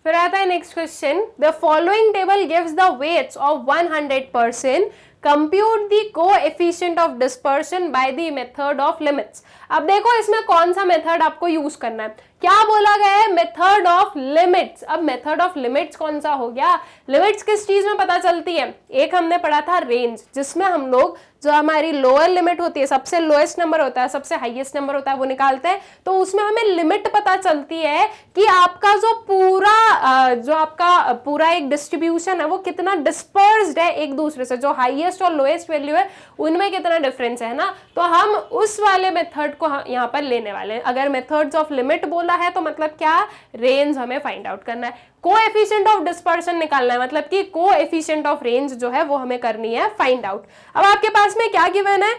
फिर आता है next question, the following table gives the weights of 100%, compute the coefficient of dispersion by the method of limits. अब देखो इसमें कौन सा मेथड आपको यूज करना है, क्या बोला गया है मेथड ऑफ लिमिट्स। अब मेथड ऑफ लिमिट्स कौन सा हो गया, लिमिट्स किस चीज में पता चलती है, एक हमने पढ़ा था रेंज, जिसमें हम लोग जो हमारी लोअर लिमिट होती है, सबसे लोएस्ट नंबर होता है, सबसे हाईएस्ट नंबर होता है, वो निकालते हैं, तो उसमें हमें लिमिट पता चलती है कि आपका जो पूरा एक डिस्ट्रीब्यूशन है वो कितना डिस्पर्स्ड है एक दूसरे से, जो हाईएस्ट और लोएस्ट वैल्यू है उनमें कितना डिफरेंस है ना, तो हम उस वाले मेथड को यहाँ पर लेने वाले हैं। अगर मेथड्स ऑफ लिमिट बोला है तो मतलब क्या, रेंज हमें फाइंड आउट करना है। कोएफिशिएंट ऑफ डिस्पर्शन निकालना है, मतलब कि कोएफिशिएंट ऑफ रेंज जो है वो हमें करनी है फाइंड आउट। अब आपके पास में क्या गिवन है,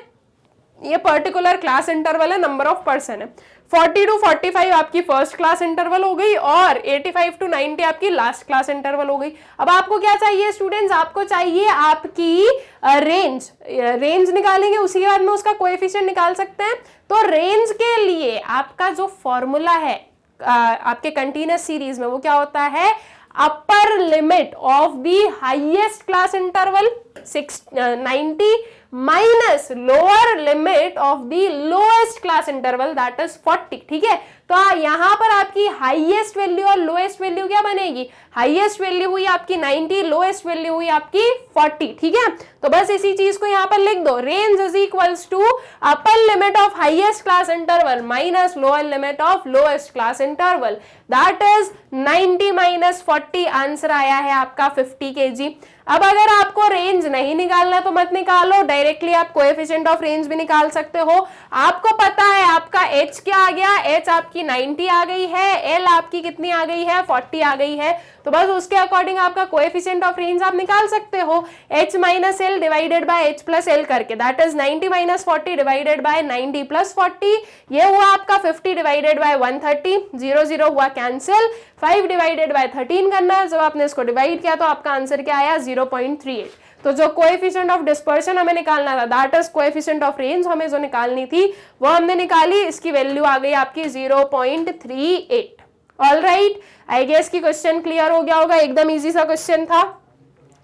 ये पर्टिकुलर क्लास इंटरवल है, नंबर ऑफ पर्सन है, 40 to 45 आपकी फर्स्ट क्लास इंटरवल हो गई और 85 to 90 आपकी लास्ट क्लास इंटरवल हो गई। अब आपको क्या चाहिए स्टूडेंट्स, आपको चाहिए आपकी रेंज निकालेंगे, उसी के बाद में उसका कोएफिशिएंट निकाल सकते हैं। तो रेंज के लिए आपका जो फॉर्मूला है आपके कंटीन्यूअस सीरीज में वो क्या होता है, अपर limit of the highest class interval 90 minus lower limit of the lowest class interval that is 40, ठीक है। तो यहां पर आपकी हाईएस्ट वैल्यू और लोएस्ट वैल्यू क्या बनेगी, हाईएस्ट वैल्यू हुई आपकी 90, लोएस्ट वैल्यू हुई आपकी 40, ठीक है। तो बस इसी चीज को यहां पर लिख दो, range is equals to upper limit of highest class interval minus lower limit of lowest class interval, that is 90 minus 40, answer आया है आपका 50 kg। अब अगर आपको रेंज नहीं निकालना तो मत निकालो, डायरेक्टली आप कोएफिशिएंट ऑफ रेंज भी निकाल सकते हो। आपको पता है आपका h क्या आ गया, h आपकी 90 आ गई है, l आपकी कितनी आ गई है, 40 आ गई है, तो बस उसके अकॉर्डिंग आपका कोएफिशिएंट ऑफ रेंज आप निकाल सकते हो, h minus l divided by h plus l करके, that is 90 minus 40 divided by 90 plus 40, ये हुआ आपका 50 डिवाइडेड बाय 130, 0 0 हुआ कैंसिल, 5 डिवाइडेड बाय 13 करना है, जब आपने इसको डिवाइड किया तो आपका आंसर क्या आया 0.38। तो जो कोएफिशिएंट ऑफ डिस्पर्शन हमें निकालना था, that is coefficient of range हमें जो निकालनी थी वो हमने निकाली, इसकी वैल्यू आ गई आपकी 0.38। ऑलराइट, आई गेस की क्वेश्चन क्लियर हो गया होगा, एकदम इजी सा क्वेश्चन था।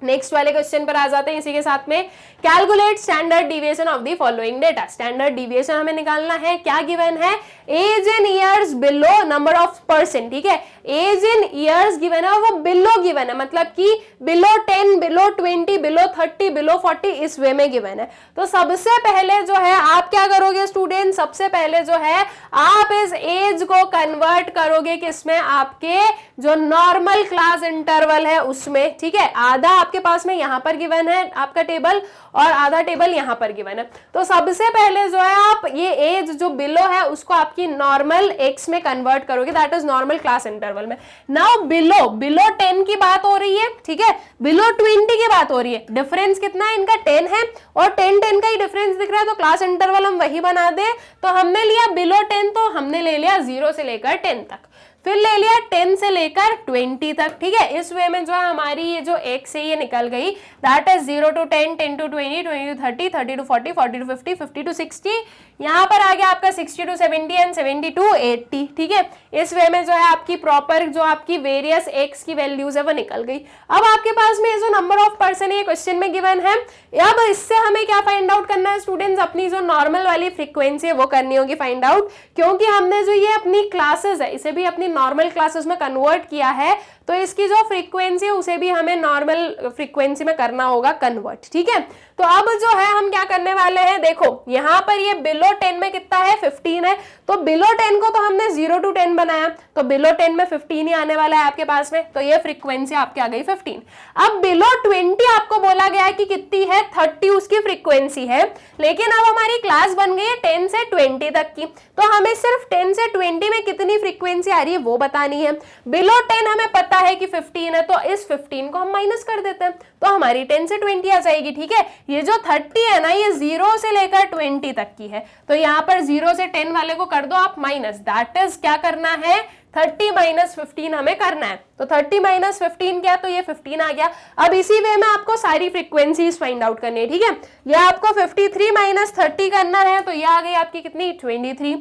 नेक्स्ट वाले क्वेश्चन पर आ जाते हैं इसी के साथ में, calculate standard deviation of the following data. Standard deviation हमें निकालना है, क्या गिवन है, age in years below number of percent, ठीक है। एज इन ईयर्स गिवन है और वो बिलो गिवन है, मतलब कि बिलो 10, बिलो 20, बिलो 30, बिलो 40, इस वे में गिवन है। तो सबसे पहले जो है आप क्या करोगे स्टूडेंट, सबसे पहले जो है आप इस एज को कन्वर्ट करोगे किसमें, आपके जो नॉर्मल क्लास इंटरवल है उसमें, ठीक है। आधा आपके पास में यहां पर गिवन है आपका टेबल और आधा टेबल यहां पर गिवन है। तो सबसे पहले जो है आप ये एज जो बिलो है उसको आपकी नॉर्मल एक्स में कन्वर्ट करोगे, that is normal class interval में। नाउ बिलो 10 की बात हो रही है, ठीक है, बिलो 20 की बात हो रही है, डिफरेंस कितना है इनका 10 है और 10 का ही डिफरेंस दिख रहा है, तो क्लास इंटरवल हम वही बना दे। तो हमने लिया बिलो 10, तो हमने ले लिया 0 से लेकर 10 तक, फिर ले लिया 10 से लेकर 20 तक, ठीक है। इस वे में जो है हमारी ये जो एक से ये निकल गई, that is 0 to 10, 10 to 20, 20 to 30, 30 to 40, 40 to 50, 50 to 60, यहाँ पर आ गया आपका 60 to 70 एंड 70 to 80, ठीक है। इस वे में जो है आपकी प्रॉपर जो आपकी वेरियस एक्स की वैल्यूज है वो निकल गई। अब आपके पास में जो नंबर ऑफ पर्सन है क्वेश्चन में गिवन है, अब इससे हमें क्या फाइंड आउट करना है स्टूडेंट्स, अपनी जो नॉर्मल वाली फ्रीक्वेंसी है वो करनी होगी फाइंड आउट, क्योंकि हमने जो ये अपनी क्लासेस है इसे भी अपनी नॉर्मल क्लासेस में कन्वर्ट किया है, तो इसकी जो फ्रीक्वेंसी है उसे भी हमें नॉर्मल फ्रीक्वेंसी में करना होगा कन्वर्ट, ठीक है। तो अब जो है हम क्या करने वाले हैं, देखो यहाँ पर ये बिलो 10 में कितना है 15 है, तो बिलो 10 को तो हमने 0 to 10 बनाया, तो बिलो 10 में 15 ही आने वाला है आपके पास में, तो ये फ्रीक्वेंसी आपकी आ गई 15। अब बिलो 20 आपको बोला गया है कि कितनी है 30 उसकी फ्रीक्वेंसी है, लेकिन अब हमारी क्लास बन गई है 10 से 20 तक की, तो हमें सिर्फ 10 से 20 में कितनी फ्रीक्वेंसी आ रही है वो बतानी है। बिलो 10 हमें पता है कि 15 है, तो इस 15 को हम माइनस कर देते हैं, तो हमारी 10 से 20 आ जाएगी, ठीक है। ये जो 30 है ना ये 0 से लेकर 20 तक की है, तो यहाँ पर 0 से 10 वाले को कर दो आप माइनस, दैट इज क्या करना है 30 माइनस 15 हमें करना है, तो 30 माइनस 15 क्या, तो ये 15 आ गया। अब इसी वे में आपको सारी फ्रीक्वेंसीज फाइंड आउट करनी है, ठीक है। ये आपको 53 माइनस 30 करना है, तो ये आ गई आपकी कितनी 23।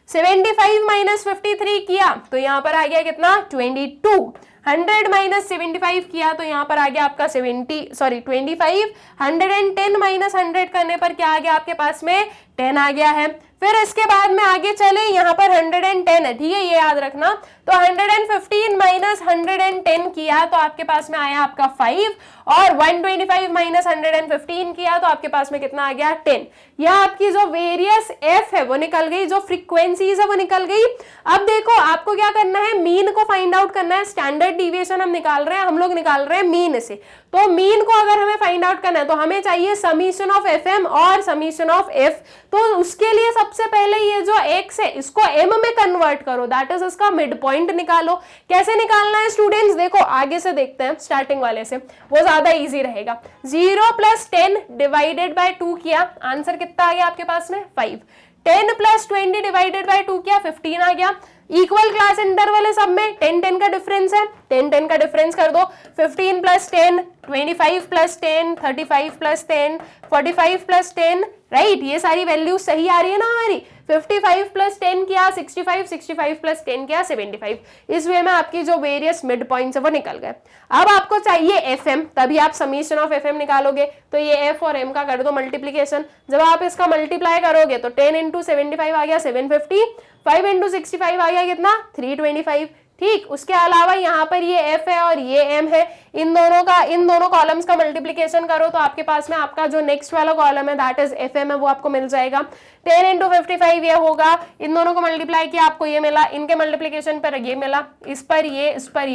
75 माइनस 53 किया तो यहाँ पर आ गया कितना 22। 100 माइनस 75 किया तो यहाँ पर आ गया आपका 25। 110 माइनस 100 करने पर क्या आ गया आपके पास में 10 आ गया है। फिर इसके बाद में आगे चले, यहाँ पर 110 है, ठीक है, ये याद रखना। तो 115 माइनस 110 किया तो आपके पास में आया आपका 5, और 125 माइनस 115 किया तो आपके पास में कितना आ गया 10। यह आपकी जो वेरियस एफ है वो निकल गई, जो फ्रीक्वेंसीज है वो निकल गई। अब देखो आपको क्या करना है, मीन को फाइंड आउट करना है। स्टैंडर्ड डिविएशन हम निकाल रहे हैं, हम लोग निकाल रहे हैं मीन से, तो मीन को अगर हमें फाइंड आउट करना है तो हमें चाहिए समीशन ऑफ एफ एम और समीशन ऑफ एफ। तो उसके लिए सबसे पहले ये जो एक्स है इसको एम में कन्वर्ट करो, दैट इज इसका मिड पॉइंट निकालो। कैसे निकालना है स्टूडेंट्स, देखो आगे से देखते हैं, स्टार्टिंग वाले से, वो ज्यादा इजी रहेगा। 0 + 10 डिवाइडेड बाय 2 किया, आंसर कितना आ गया आपके पास में 5। 10 + 20 डिवाइडेड बाय 2 किया, 15 आ गया। इक्वल क्लास इंटरवल है सब में, 10 का डिफरेंस है, 10 का डिफरेंस कर दो। 15 + 10, 25 + 10, 35 + 10, 45 + 10, राइट, ये सारी वैल्यू सही आ रही है ना हमारी। 55 प्लस 10 किया 65, 65 प्लस 10 किया 75। इस वे में आपकी जो वेरियस मिड पॉइंट्स है वो निकल गए। अब आपको चाहिए एफ एम, तभी आप समीशन ऑफ एफ एम निकालोगे। तो ये एफ और एम का कर दो मल्टीप्लीकेशन। जब आप इसका मल्टीप्लाई करोगे तो 10 इंटू 75 आ गया 750, 5 इंटू 65 आ गया कितना 325। ठीक, उसके अलावा यहाँ पर ये एफ है और ये एम है, इन दोनों कॉलम्स का मल्टीप्लीकेशन करो तो आपके पास में आपका जो नेक्स्ट वाला कॉलम है दैट इज एफ एम है वो आपको मिल जाएगा। 10 इंटू 55 ये होगा, इन दोनों को मल्टीप्लाई किया आपको ये मिला, इनके मल्टीप्लीकेशन पर ये मिला, इस पर ये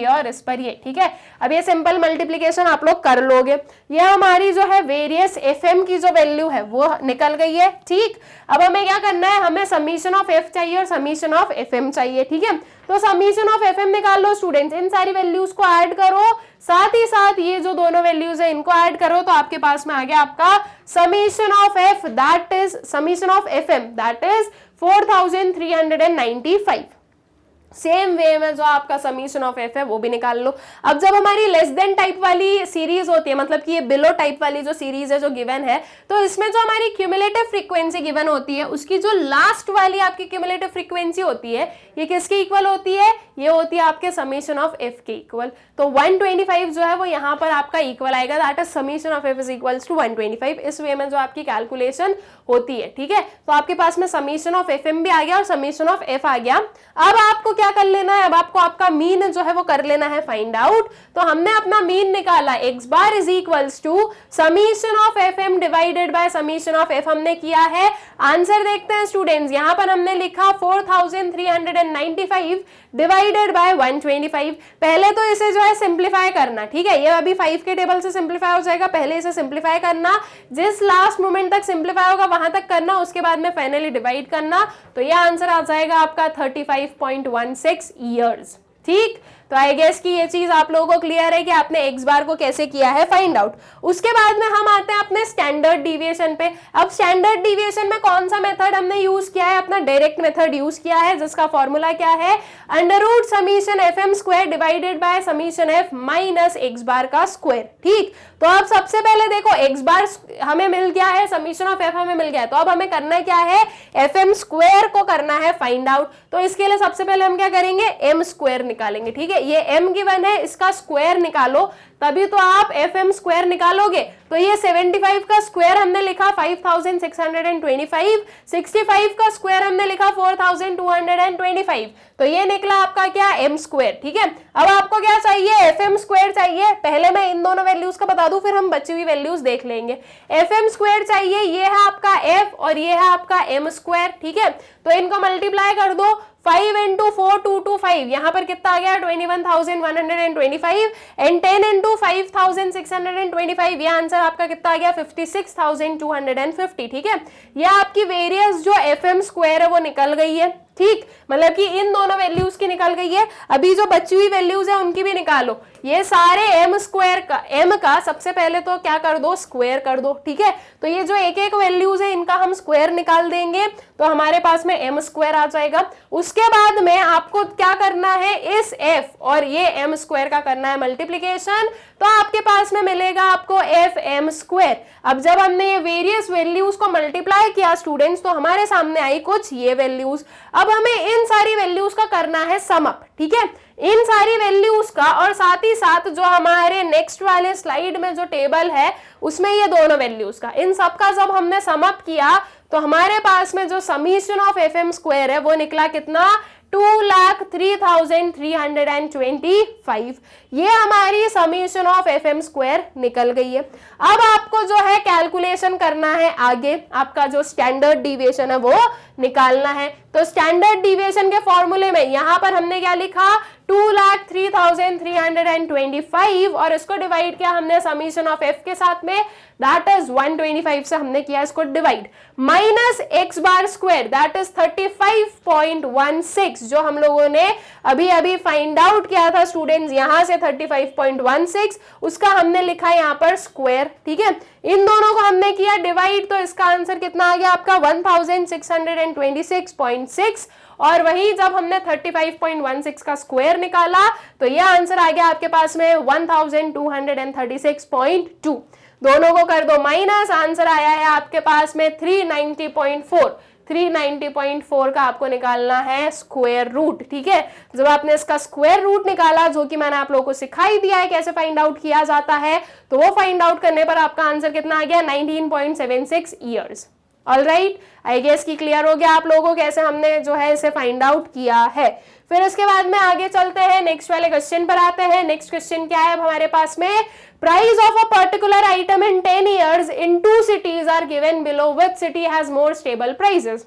और इस पर ये। ठीक है, अब ये सिंपल मल्टीप्लीकेशन आप लोग कर लोगे। ये हमारी जो है वेरियस एफ एम की जो वैल्यू है वो निकल गई है। ठीक, अब हमें क्या करना है, हमें समीशन ऑफ एफ चाहिए और समीशन ऑफ एफ एम चाहिए। ठीक है, तो समीशन ऑफ एफ एम निकाल लो स्टूडेंट्स, इन सारी वैल्यूज को ऐड करो, साथ ही साथ ये जो दोनों वैल्यूज है इनको ऐड करो तो आपके पास में आ गया आपका summation of f that is summation of f m that is 4395। Same way में जो आपका समीशन ऑफ एफ है वो भी निकाल लो। अब जब हमारी लेस देन टाइप वाली सीरीज होती है, मतलब कि ये बिलो टाइप वाली जो सीरीज है जो गिवन है, तो इसमें जो हमारी क्यूमुलेटिव फ्रीक्वेंसी गिवन होती है उसकी जो लास्ट वाली आपकी क्यूमुलेटिव फ्रीक्वेंसी होती है ये किसके इक्वल होती है, ये होती है आपके समीशन ऑफ एफ के इक्वल। तो 125 जो है वो यहाँ पर आपका इक्वल आएगा, that is summation of f is equals to 125। इस वे में जो आपकी कैलकुलेशन होती है। ठीक है, तो आपके पास में समीशन ऑफ एफ एम भी आ गया और समीशन ऑफ एफ आ गया। अब आपको क्या कर लेना है, अब आपको आपका मीन जो है वो कर लेना है फाइंड आउट। तो हमने अपना मीन निकाला, x bar is equals to summation of f m divided by summation of f हमने किया है। आंसर देखते हैं स्टूडेंट्स, यहाँ पर हमने लिखा 4395 डिवाइडेड बाय 125। पहले तो इसे जो है सिंप्लीफाई करना। ठीक है, ये अभी 5 के टेबल से सिंप्लीफाई हो जाएगा, पहले इसे सिंप्लीफाई करना, जिस लास्ट मोमेंट तक सिंप्लीफाई होगा वहां तक करना, उसके बाद में फाइनली डिवाइड करना। तो ये आंसर आ जाएगा आपका 35.16 ईयर्स। ठीक, तो आई गेस कि ये चीज आप लोगों को क्लियर है कि आपने एक्स बार को कैसे किया है फाइंड आउट। उसके बाद में हम आते हैं अपने स्टैंडर्ड डिविएशन पे। अब स्टैंडर्ड डिविएशन में कौन सा मेथड हमने यूज किया है, अपना डायरेक्ट मेथड यूज किया है, जिसका फॉर्मूला क्या है, under root summation f m square divided by summation f minus x bar का स्क्वायर। ठीक, तो अब सबसे पहले देखो एक्स बार हमें मिल गया है, समीशन ऑफ एफ हमें मिल गया है, तो अब हमें करना क्या है, एफ एम स्क्वायर को करना है फाइंड आउट। तो इसके लिए सबसे पहले हम क्या करेंगे, एम स्क्वायर निकालेंगे। ठीक है, ये m गिवन है, इसका स्क्वायर निकालो तभी तो आप एफ एम स्क्वायर निकालोगे। तो ये 75 का स्क्वायर हमने लिखा 5625, 65 का स्क्वायर हमने लिखा 4225, तो ये निकला आपका क्या, एम स्क्वायर। ठीक है, अब आपको क्या चाहिए, एफ एम स्क्वायर चाहिए। पहले मैं इन दोनों वैल्यूज का बता दूं, फिर हम बची हुई वैल्यूज देख लेंगे। एफ एम स्क्वायर चाहिए, ये है आपका एफ और ये है आपका एम स्क्वायर। ठीक है, तो इनको मल्टीप्लाई कर दो, 5 इंटू 4225, यहाँ पर कितना आ गया 21,125 एंड 10 इंटू 5,625, ये आंसर आपका कितना आ गया 56,250। ठीक है, ये आपकी वेरियस जो एफ एम स्क्वायर है वो निकल गई है। ठीक, मतलब कि इन दोनों वैल्यूज की निकल गई है, अभी जो बची हुई वैल्यूज है उनकी भी निकालो। ये सारे एम स्क्वायर का, एम का सबसे पहले तो क्या कर दो, स्क्वायर कर दो। ठीक है, तो ये जो एक एक वैल्यूज है इनका हम स्क्वायर निकाल देंगे तो हमारे पास में एम स्क्वायर आ जाएगा। उसके बाद में आपको क्या करना है, इस एफ और ये एम स्क्वायर का करना है मल्टीप्लीकेशन, तो आपके पास में मिलेगा आपको एफ एम स्क्वायर। अब जब हमने ये वेरियस वैल्यूज को मल्टीप्लाई किया स्टूडेंट्स, तो हमारे सामने आई कुछ ये वैल्यूज। अब हमें इन सारी वैल्यूज का करना है सम अप। ठीक है, इन सारी वैल्यूज का और साथ ही साथ जो हमारे नेक्स्ट वाले स्लाइड में जो टेबल है उसमें ये दोनों वैल्यूज का, इन सब का जब हमने सम अप किया तो हमारे पास में जो summation of f m square है वो निकला कितना, 2,03,325। ये हमारी summation of f m square निकल गई है। अब आपको जो है कैलकुलेशन करना है, आगे आपका जो स्टैंडर्ड डिविएशन है वो निकालना है। तो स्टैंडर्ड डिविएशन के फॉर्मूले में यहां पर हमने क्या लिखा, 2,03,325 और इसको डिवाइड किया हमने समीशन ऑफ एफ के साथ में, दैट इज 125 से हमने किया इसको divide, minus x bar square that is 35.16 जो हम लोगों ने अभी अभी फाइंड आउट किया था स्टूडेंट्स, यहां से 35.16 उसका हमने लिखा यहाँ पर स्क्वायर। ठीक है, इन दोनों को हमने किया डिवाइड, तो इसका आंसर कितना आ गया आपका 1626.6 और वही जब हमने 35.16 का स्क्वायर निकाला तो ये आंसर आ गया आपके पास में 1236.2। दोनों को कर दो माइनस, आंसर आया है आपके पास में 390.4। 390.4 का आपको निकालना है स्क्वायर रूट। ठीक है, जब आपने इसका स्क्वायर रूट निकाला, जो कि मैंने आप लोगों को सिखाई दिया है कैसे फाइंड आउट किया जाता है, तो वो फाइंड आउट करने पर आपका आंसर कितना आ गया, 19.76 ईयर्स। ऑलराइट, आई गेस की क्लियर हो गया आप लोगों को कैसे हमने जो है इसे फाइंड आउट किया है। फिर इसके बाद में आगे चलते हैं, नेक्स्ट वाले क्वेश्चन पर आते हैं। नेक्स्ट क्वेश्चन क्या है अब हमारे पास में, price of a particular item in 10 years in 2 cities are given below, which city has more stable prices.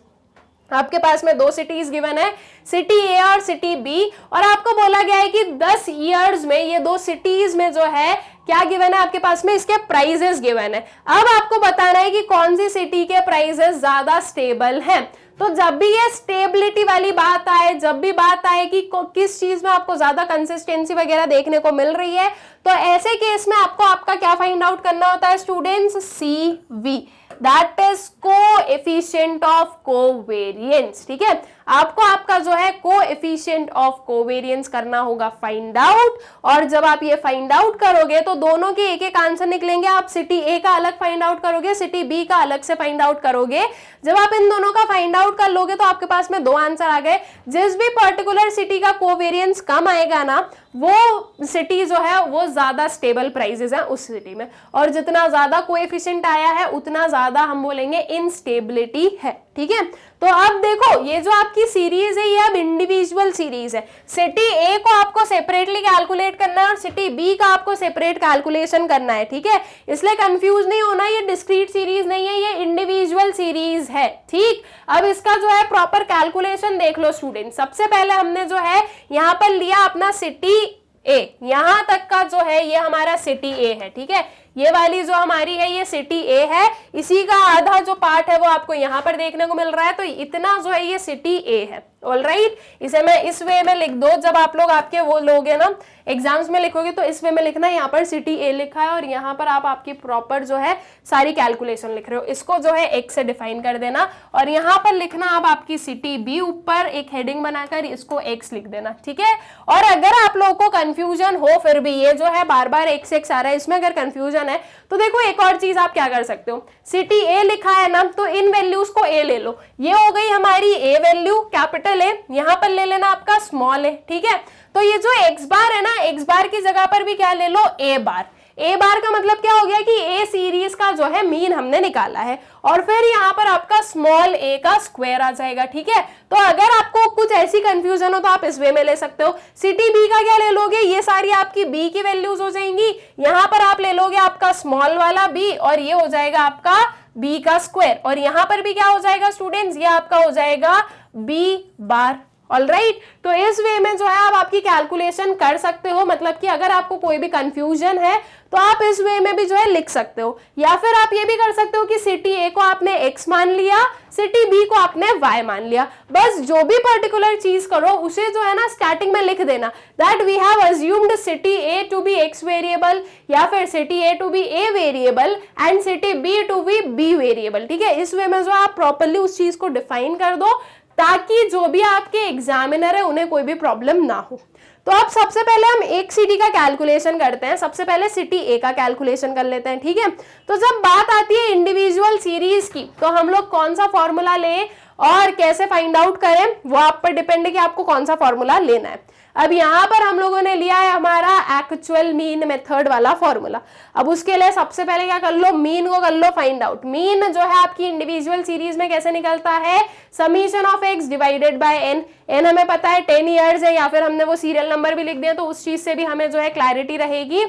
आपके पास में 2 सिटीज गिवन है, सिटी ए और सिटी बी, और आपको बोला गया है कि 10 ईयर्स में ये 2 सिटीज में जो है क्या गिवन है आपके पास में, इसके प्राइजेस गिवन है। अब आपको बताना है कि कौन सी सिटी के प्राइजेस ज्यादा स्टेबल हैं। तो जब भी ये स्टेबिलिटी वाली बात आए, जब भी बात आए कि किस चीज में आपको ज्यादा कंसिस्टेंसी वगैरह देखने को मिल रही है, तो ऐसे केस में आपको आपका क्या फाइंड आउट करना होता है students, CV, that is coefficient of covariance. ठीक है, आपको आपका जो है कोएफिशिएंट ऑफ कोवेरिएंस करना होगा फाइंड आउट, और जब आप ये फाइंड आउट करोगे तो दोनों के एक एक आंसर निकलेंगे। आप सिटी ए का अलग फाइंड आउट करोगे, सिटी बी का अलग से फाइंड आउट करोगे। जब आप इन दोनों का फाइंड आउट कर लोगे तो आपके पास में 2 आंसर आ गए। जिस भी पर्टिकुलर सिटी का कोवेरिएंस कम आएगा ना, वो सिटी जो है वो ज्यादा स्टेबल प्राइसेस है उस सिटी में, और जितना ज्यादा कोएफिशिएंट आया है उतना ज्यादा हम बोलेंगे इनस्टेबिलिटी है। ठीक है, तो अब देखो ये जो आपकी सीरीज है ये अब इंडिविजुअल सीरीज है। सिटी ए को आपको सेपरेटली कैलकुलेट करना है और सिटी बी का आपको सेपरेट कैलकुलेशन करना है। ठीक है, इसलिए कंफ्यूज नहीं होना, ये डिस्क्रीट सीरीज नहीं है, ये इंडिविजुअल सीरीज है। ठीक, अब इसका जो है प्रॉपर कैलकुलेशन देख लो स्टूडेंट। सबसे पहले हमने जो है यहाँ पर लिया अपना सिटी ए, यहां तक का जो है ये हमारा सिटी ए है। ठीक है, ये वाली जो हमारी है ये सिटी ए है, इसी का आधा जो पार्ट है वो आपको यहाँ पर देखने को मिल रहा है, तो इतना जो है ये सिटी ए है। ऑलराइट, इसे मैं इस वे में लिख दो, जब आप लोग आपके वो लोगे ना एग्जाम्स में लिखोगे तो इस वे में लिखना, यहाँ पर सिटी ए लिखा है और यहाँ पर आप आपकी प्रॉपर जो है सारी कैलकुलेशन लिख रहे हो, इसको जो है एक से डिफाइन कर देना, और यहाँ पर लिखना आप आपकी सिटी बी, ऊपर एक हेडिंग बनाकर इसको एक्स लिख देना। ठीक है, और अगर आप लोगों को कंफ्यूजन हो, फिर भी ये जो है बार बार एक्स एक्स आ रहा है, इसमें अगर कंफ्यूजन है तो देखो एक और चीज आप क्या कर सकते हो, सिटी ए लिखा है ना, तो इन वैल्यूज को ए ले लो, ये हो गई हमारी ए वैल्यू, कैपिटल ए, यहां पर ले लेना आपका स्मॉल ए। ठीक है, तो ये जो एक्स बार है ना, एक्स बार की जगह पर भी क्या ले लो, ए बार। ए बार का मतलब क्या हो गया कि ए सीरीज का जो है मीन हमने निकाला है, और फिर यहाँ पर आपका स्मॉल ए का स्क्वायर आ जाएगा। ठीक है, तो अगर आपको कुछ ऐसी कंफ्यूजन हो तो आप इस वे में ले सकते हो। सिटी बी का क्या ले लोगे, ये सारी आपकी बी की वैल्यूज हो जाएंगी, यहाँ पर आप ले लोगे आपका स्मॉल वाला बी, और ये हो जाएगा आपका बी का स्क्वायर, और यहाँ पर भी क्या हो जाएगा स्टूडेंट्स, ये आपका हो जाएगा बी बार। ऑलराइट, तो इस वे में जो है आप आपकी कैलकुलेशन कर सकते हो, मतलब कि अगर आपको कोई भी कंफ्यूजन है तो आप इस वे में भी जो है लिख सकते हो, या फिर आप ये भी कर सकते हो कि सिटी ए को आपने x मान लिया, सिटी बी को आपने y मान लिया। बस जो भी पर्टिकुलर चीज करो उसे जो है ना स्टार्टिंग में लिख देना, that we have assumed city A to be x variable, या फिर city A to be a variable and city B to be b variable. ठीक है, इस वे में जो आप प्रॉपरली उस चीज को डिफाइन कर दो, ताकि जो भी आपके एग्जामिनर है उन्हें कोई भी प्रॉब्लम ना हो। तो अब सबसे पहले हम एक सिटी का कैलकुलेशन करते हैं, सबसे पहले सिटी ए का कैलकुलेशन कर लेते हैं। ठीक है, तो जब बात आती है इंडिविजुअल सीरीज की, तो हम लोग कौन सा फॉर्मूला लें और कैसे फाइंड आउट करें, वो आप पर डिपेंड है कि आपको कौन सा फॉर्मूला लेना है। अब यहाँ पर हम लोगों ने लिया है हमारा एक्चुअल मीन मेथड वाला फॉर्मूला। अब उसके लिए सबसे पहले क्या कर लो, मीन को कर लो फाइंड आउट। मीन जो है आपकी इंडिविजुअल सीरीज में कैसे निकलता है, summation of x divided by n. N हमें पता है 10 ईयर्स है, या फिर हमने वो सीरियल नंबर भी लिख दिया, तो उस चीज से भी हमें जो है क्लैरिटी रहेगी।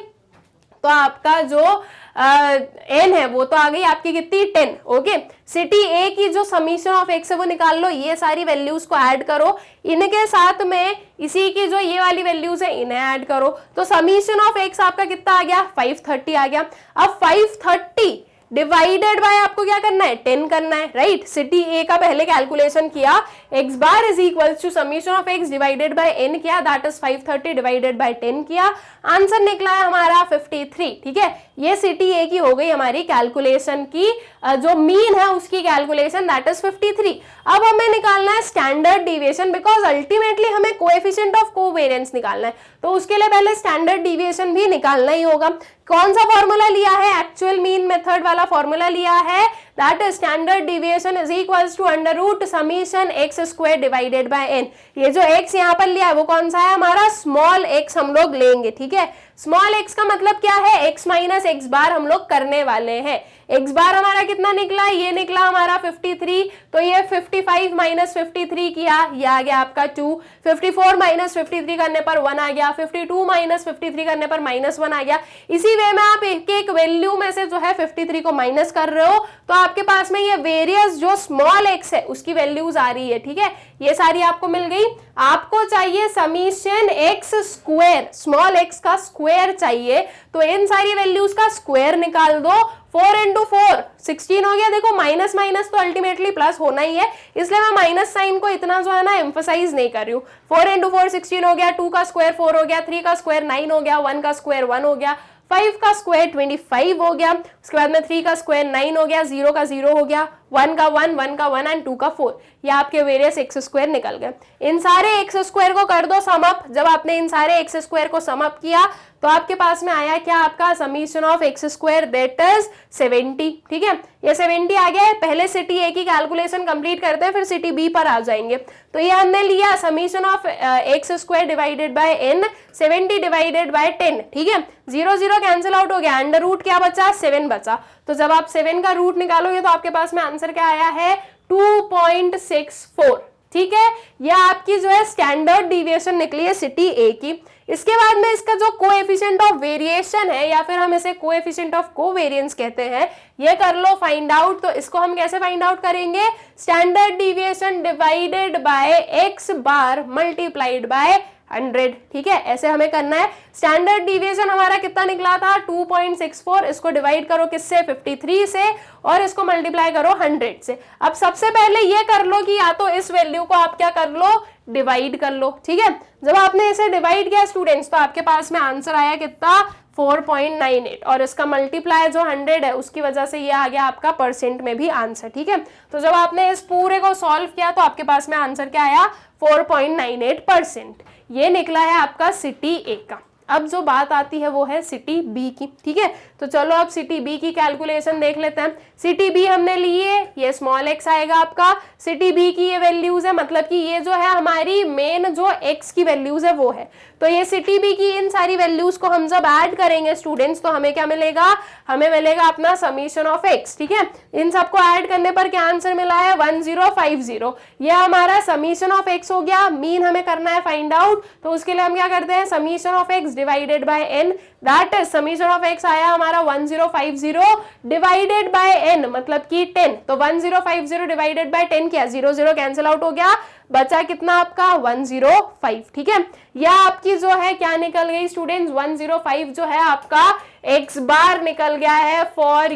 तो आपका जो एन है वो तो आ गई आपकी कितनी, 10। ओके, सिटी ए की जो समीशन ऑफ एक्स है वो निकाल लो, ये सारी वैल्यूज को ऐड करो, इनके साथ में इसी की जो ये वाली वैल्यूज है इन्हें ऐड करो, तो समीशन ऑफ एक्स आपका कितना आ गया, 530 आ गया। अब 530 डिवाइडेड बाय आपको क्या करना है, 10 करना है। राइट, सिटी ए का पहले कैलकुलेशन किया, x bar is equal to summation of x divided by n किया, दैट इज 530 डिवाइडेड बाय 10 किया, आंसर निकला है हमारा 53। ठीक है, ये सिटी ए की हो गई हमारी कैलकुलेशन की, जो मीन है उसकी कैलकुलेशन, दैट इज 53। अब हमें निकालना है स्टैंडर्ड डिविएशन, बिकॉज अल्टीमेटली हमें कोएफिशिएंट ऑफ कोवेरिएंस निकालना है, तो उसके लिए पहले स्टैंडर्ड डिविएशन भी निकालना ही होगा। कौन सा फॉर्मूला लिया है, एक्चुअल मीन मेथड वाला फॉर्मूला लिया है, that is standard deviation is equals to under root summation x square divided by n. ये जो x यहाँ पर लिया है वो कौन सा है, हमारा स्मॉल x हम लोग लेंगे, ठीक है। स्मॉल x का मतलब क्या है, x माइनस एक्स बार हम लोग करने वाले हैं। x बार हमारा कितना निकला, ये निकला हमारा 53, तो ये 55 माइनस 53 किया, ये आ गया आपका 2। 54 माइनस 53 करने पर 1 आ गया, 52 माइनस 53 करने पर -1 आ गया। इसी वे में आप एक एक वैल्यू में से जो है 53 को माइनस कर रहे हो, तो आपके पास में ये वेरियस जो स्मॉल x है उसकी वैल्यूज आ रही है, ठीक है। ये सारी आपको मिल गई। आपको चाहिए summation x square, small x का स्क्वायर चाहिए, तो इन सारी वैल्यूज का स्क्वायर निकाल दो। 4 इंटू 4 16 हो गया। देखो माइनस माइनस तो अल्टीमेटली प्लस होना ही है, इसलिए मैं माइनस साइन को इतना जो है ना एम्फसाइज नहीं कर रही हूँ। 4 इंटू 4 16 हो गया, 2 का स्क्वायर 4 हो गया, 3 का स्क्वायर 9 हो गया, 1 का स्क्वायर 1 हो गया, 5 का स्क्वायर 25 हो गया, उसके बाद में 3 का स्क्वायर 9 हो गया, 0 का 0 हो गया, 1 का 1, 1 का 1 एंड 2 का 4। ये आपके वेरियस एक्स स्क्वायर निकल गए। इन सारे एक्स स्क्वायर को कर दो सम अप। जब आपने इन सारे एक्स स्क्वायर को सम अप किया तो आपके पास में आया क्या, आपका summation of x square that is 70, ठीक है। ये 70 आ गया है। पहले सिटी ए की कैलकुलेशन कंप्लीट करते हैं, फिर सिटी बी पर आ जाएंगे। तो ये हमने लिया summation of x square divided by n, 70 divided by 10, ठीक है। 0 0 कैंसिल आउट हो गया, अंडर रूट क्या बचा, 7 बचा। तो जब आप 7 का रूट निकालोगे तो आपके पास में आंसर क्या आया है, 2.64, ठीक है। यह आपकी जो है स्टैंडर्ड डिविएशन निकली है सिटी ए की। इसके बाद में इसका जो कोएफिशिएंट ऑफ वेरिएशन है, या फिर हम इसे कोएफिशिएंट ऑफ कोवेरिएंस कहते हैं, ये कर लो फाइंड आउट। तो इसको हम कैसे फाइंड आउट करेंगे, standard deviation divided by x bar multiplied by 100, ठीक है। ऐसे हमें करना है। स्टैंडर्ड डिविएशन हमारा कितना निकला था, 2.64। इसको डिवाइड करो किससे, 53 से, और इसको मल्टीप्लाई करो 100 से। अब सबसे पहले ये कर लो कि या तो इस वैल्यू को आप क्या कर लो, डिवाइड कर लो, ठीक है। जब आपने इसे डिवाइड किया स्टूडेंट्स, तो आपके पास में आंसर आया कितना, 4.98, और इसका मल्टीप्लाई जो 100 है उसकी वजह से ये आ गया आपका परसेंट में भी आंसर, ठीक है। तो जब आपने इस पूरे को सॉल्व किया तो आपके पास में आंसर क्या आया, 4.98%। ये निकला है आपका सिटी ए का। अब जो बात आती है वो है सिटी बी की, ठीक है। तो चलो अब सिटी बी की कैलकुलेशन देख लेते हैं। सिटी बी हमने ली है, ये स्मॉल एक्स आएगा आपका। सिटी बी की ये वैल्यूज है, मतलब कि ये जो है हमारी मेन जो एक्स की वैल्यूज है वो है। तो ये सिटी बी की इन सारी वैल्यूज को हम जब ऐड करेंगे स्टूडेंट्स, तो हमें क्या मिलेगा, हमें मिलेगा अपना समीशन ऑफ एक्स, ठीक है। इन सबको ऐड करने पर क्या आंसर मिला है, 1050। ये हमारा समीशन ऑफ एक्स हो गया। मीन हमें करना है फाइंड आउट, तो उसके लिए हम क्या करते हैं, summation of x divided by n, that is summation of x आया हमारा 1050 डिवाइडेड बाय एन, मतलब कि 10। तो 1050 डिवाइडेड बाय 10 किया, 0 0 कैंसिल आउट हो गया, बचा कितना आपका 105, ठीक है। या आपकी जो है क्या निकल गई स्टूडेंट्स, 105 जो है आपका एक्स बार निकल गया है फॉर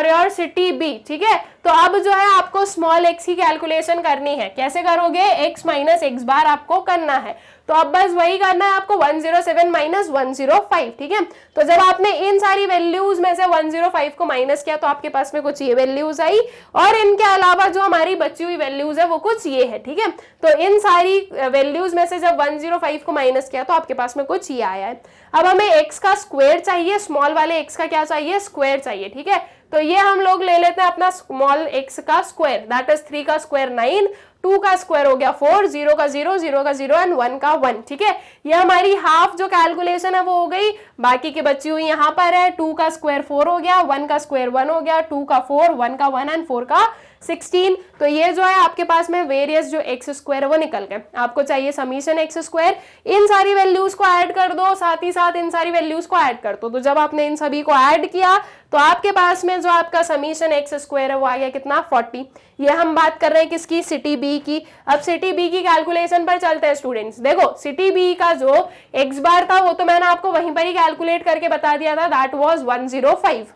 योर सिटी बी, ठीक है। तो अब जो है आपको स्मॉल एक्स की कैलकुलेशन करनी है। कैसे करोगे, एक्स माइनस एक्स बार आपको करना है। तो अब बस वही करना है आपको, 107 माइनस 105, ठीक है। तो जब आपने इन सारी वैल्यूज में से 105 को माइनस किया तो आपके पास में कुछ ये वैल्यूज आई, और इनके अलावा जो हमारी बची हुई वैल्यूज है वो कुछ ये है, ठीक है। तो इन सारी वैल्यूज में से जब 105 को माइनस किया तो आपके पास में कुछ ये आया है। अब हमें एक्स का स्क्वायर चाहिए, स्मॉल वाले एक्स का क्या चाहिए, स्क्वायर चाहिए, ठीक है। तो ये हम लोग ले लेते हैं अपना स्मॉल एक्स का स्क्वायर, दैट इज 3 का स्क्वायर 9, 2 का स्क्वायर हो गया 4, 0 का 0, 0 का 0 एंड 1 का 1, ठीक है। ये हमारी हाफ जो कैलकुलेशन है वो हो गई। बाकी की बची हुई यहाँ पर है, 2 का स्क्वायर 4 हो गया, 1 का स्क्वायर 1 हो गया, 2 का 4, 1 का 1 एंड 4 का 16। तो ये जो है आपके पास में वेरियस जो एक्स स्क्वायर है वो निकल गए। आपको चाहिए समीशन एक्स स्क्वायर। इन सारी वैल्यूज को ऐड कर दो, साथ ही साथ इन सारी वैल्यूज को ऐड कर दो। तो जब आपने इन सभी को ऐड किया तो आपके पास में जो आपका समीशन एक्स स्क्वायर है वो आ गया कितना, 40। ये हम बात कर रहे हैं किसकी, सिटी बी की। अब सिटी बी की कैलकुलेशन पर चलते हैं स्टूडेंट्स। देखो सिटी बी का जो एक्स बार था वो तो मैंने आपको वहीं पर ही कैलकुलेट करके बता दिया था, दैट वाज 105।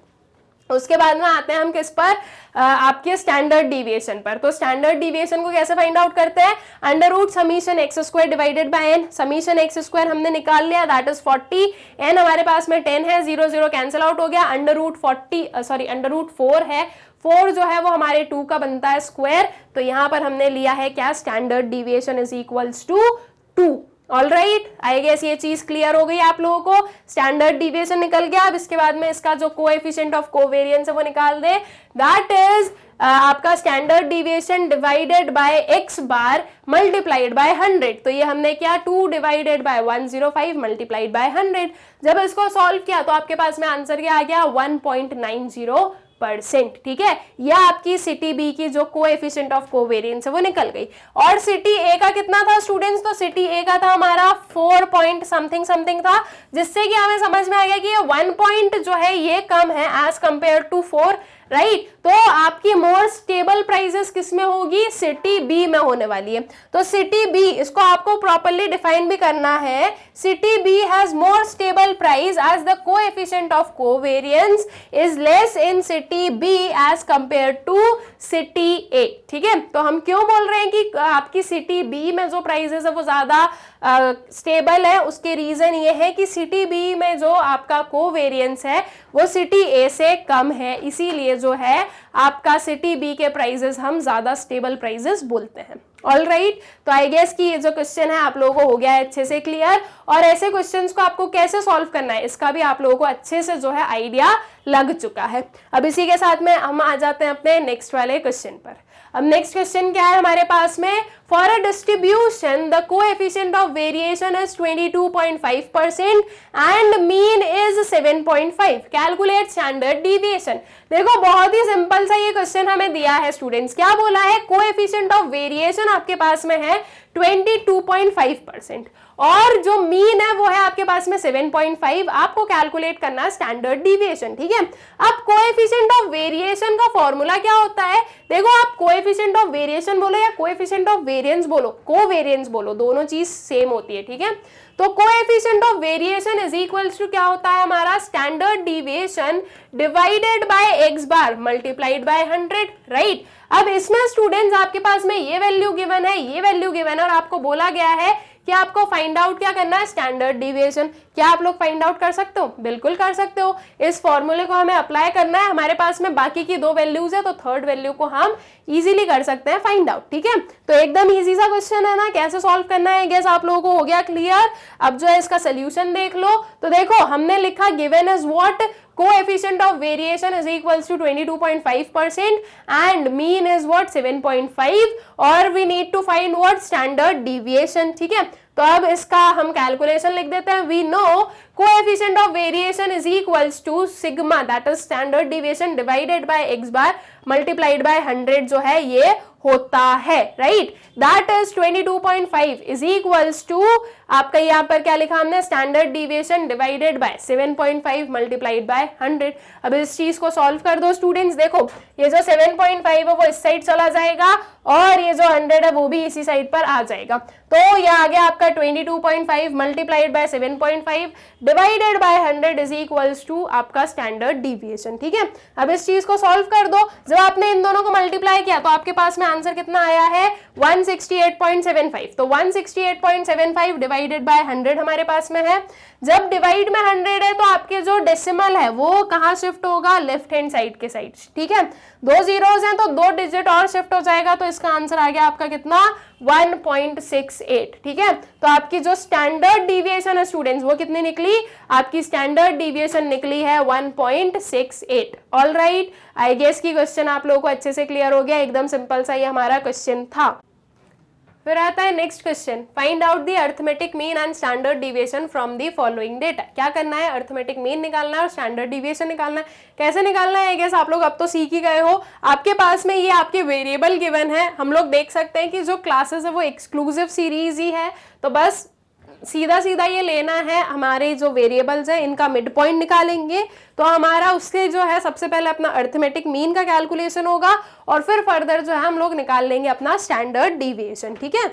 उसके बाद में आते हैं हम किस पर, आपके स्टैंडर्ड डिविएशन पर। तो स्टैंडर्ड डिविएशन को कैसे फाइंड आउट करते हैं, under root summation x square divided by n. Summation x square हमने निकाल लिया, दैट इज 40। एन हमारे पास में 10 है, 0 0 कैंसिल आउट हो गया। अंडर रूट 4 है, 4 जो है वो हमारे 2 का बनता है स्क्वायर। तो यहाँ पर हमने लिया है क्या, standard deviation is equals to 2, all right, I guess ये चीज क्लियर हो गई आप लोगों को। स्टैंडर्ड डिविएशन निकल गया। अब इसके बाद में इसका जो कोएफिशिएंट ऑफ कोवेरिएंस है वो निकाल दे। दैट इज आपका standard deviation divided by x bar multiplied by 100। तो ये हमने किया 2 डिवाइडेड बाय 105 मल्टीप्लाइड बाय 100। जब इसको सॉल्व किया तो आपके पास में आंसर क्या आ गया 1.90%। ठीक है, यह आपकी सिटी बी की जो कोएफिशिएंट ऑफ कोवेरिएंस है वो निकल गई। और सिटी ए का कितना था स्टूडेंट्स? तो सिटी ए का था हमारा 4 पॉइंट समथिंग समथिंग था, जिससे कि हमें समझ में आ गया कि ये 1 पॉइंट जो है ये कम है एज कंपेयर टू 4, राइट। तो आपकी मोर स्टेबल प्राइसेस किस में होगी? सिटी बी में होने वाली है। तो सिटी बी, इसको आपको प्रॉपर्ली डिफाइन भी करना है। City B has more stable price as the coefficient of covariance is less in city B as compare to city A. ठीक है, तो हम क्यों बोल रहे हैं कि आपकी सिटी बी में जो प्राइसेस है वो ज्यादा स्टेबल है? उसके रीजन ये है कि सिटी बी में जो आपका कोवेरिएंस है वो सिटी ए से कम है, इसीलिए जो है आपका सिटी बी के प्राइसेस हम ज्यादा स्टेबल प्राइसेस बोलते हैं। ऑल राइट, तो आई गेस कि ये जो क्वेश्चन है आप लोगों को हो गया है अच्छे से क्लियर। और ऐसे क्वेश्चंस को आपको कैसे सॉल्व करना है इसका भी आप लोगों को अच्छे से जो है आइडिया लग चुका है। अब इसी के साथ में हम आ जाते हैं अपने नेक्स्ट वाले क्वेश्चन पर। अब नेक्स्ट क्वेश्चन क्या है हमारे पास में? For a distribution the coefficient of variation is 22.5% and mean is 7.5, calculate standard deviation. देखो बहुत ही सिंपल सा ये क्वेश्चन हमें दिया है स्टूडेंट्स। क्या बोला है? कोएफिशिएंट ऑफ वेरिएशन आपके पास में है 22.5% और जो मीन है वो है आपके पास में 7.5। आपको कैलकुलेट करना है स्टैंडर्ड डिविएशन। ठीक है, अब कोएफिशिएंट ऑफ वेरिएशन का फॉर्मूला क्या होता है? देखो, आप कोएफिशिएंट ऑफ वेरिएशन बोलो या कोएफिशिएंट ऑफ वेरिएंस बोलो, कोवेरिएंस बोलो, दोनों चीज सेम होती है। ठीक है, तो coefficient of variation is equals to क्या होता है हमारा? Standard deviation divided by x bar multiplied by 100, right. अब इसमें स्टूडेंट्स आपके पास में ये वैल्यू गिवन है, ये वैल्यू गिवन है और आपको बोला गया है कि आपको फाइंड आउट क्या करना है? Standard deviation. क्या आप लोग फाइंड आउट कर सकते हो? बिल्कुल कर सकते हो। इस फॉर्मूले को हमें अप्लाई करना है। हमारे पास में बाकी की 2 वैल्यूज है तो थर्ड वैल्यू को हम इजीली कर सकते हैं फाइंड आउट। ठीक है, तो एकदम इजी सा क्वेश्चन है ना, कैसे सॉल्व करना है गेस आप लोगों को हो गया क्लियर। अब जो है इसका सोल्यूशन देख लो। तो देखो हमने लिखा given is what? Coefficient of variation is equals to 22.5% and mean is what? 7.5 और we need to find what? Standard deviation. ठीक है, तो अब इसका हम कैलकुलेशन लिख देते हैं। We know coefficient of variation is equals to sigma, that is standard deviation divided by x bar multiplied by 100 जो है ये होता है, right. That is 22.5 is equals to आपका यहाँ पर क्या लिखा हमने? Standard deviation divided by 7.5 multiplied by 100। अब इस चीज को सॉल्व कर दो स्टूडेंट्स। देखो ये जो 7.5 है वो इस साइड चला जाएगा और ये जो 100 है वो भी इसी साइड पर आ जाएगा। तो ये आ गया आपका 22.5 multiplied by 7.5 divided by 100 is equals to आपका स्टैंडर्ड डिविएशन। ठीक है, अब इस चीज को सॉल्व कर दो। जब आपने इन दोनों को मल्टीप्लाई किया तो आपके पास में आंसर कितना आया है? 168.75। तो 168.75 डिवाइडेड बाय 100 हमारे पास में है। जब डिवाइड में 100 है तो आपके जो डेसिमल है वो कहाँ शिफ्ट होगा? लेफ्ट हैंड साइड के साइड। ठीक है, 2 जीरोस हैं तो 2 डिजिट और शिफ्ट हो जाएगा, तो इसका आंसर आ गया आपका कितना? 1.68। ठीक है, तो आपकी जो स्टैंडर्ड डिविएशन है स्टूडेंट्स वो कितनी निकली? आपकी स्टैंडर्ड डिविएशन निकली है 1.68। ऑल राइट, आई गेस की क्वेश्चन आप लोगों को अच्छे से क्लियर हो गया। एकदम सिंपल सा ये हमारा क्वेश्चन था। फिर आता है next question, find out the arithmetic mean and standard deviation from the following data. क्या करना है? अरिथमेटिक मीन निकालना है और स्टैंडर्ड डिविएशन निकालना है। कैसे निकालना है? आई गेस आप लोग अब तो सीख ही गए हो। आपके पास में ये आपके वेरिएबल गिवन है। हम लोग देख सकते हैं कि जो क्लासेस है वो एक्सक्लूसिव सीरीज ही है, तो बस सीधा सीधा ये लेना है। हमारे जो वेरिएबल्स हैं इनका मिड पॉइंट निकालेंगे तो हमारा उससे जो है सबसे पहले अपना अरिथमेटिक मीन का कैलकुलेशन होगा और फिर फर्दर जो है हम लोग निकाल लेंगे अपना स्टैंडर्ड डिविएशन। ठीक है,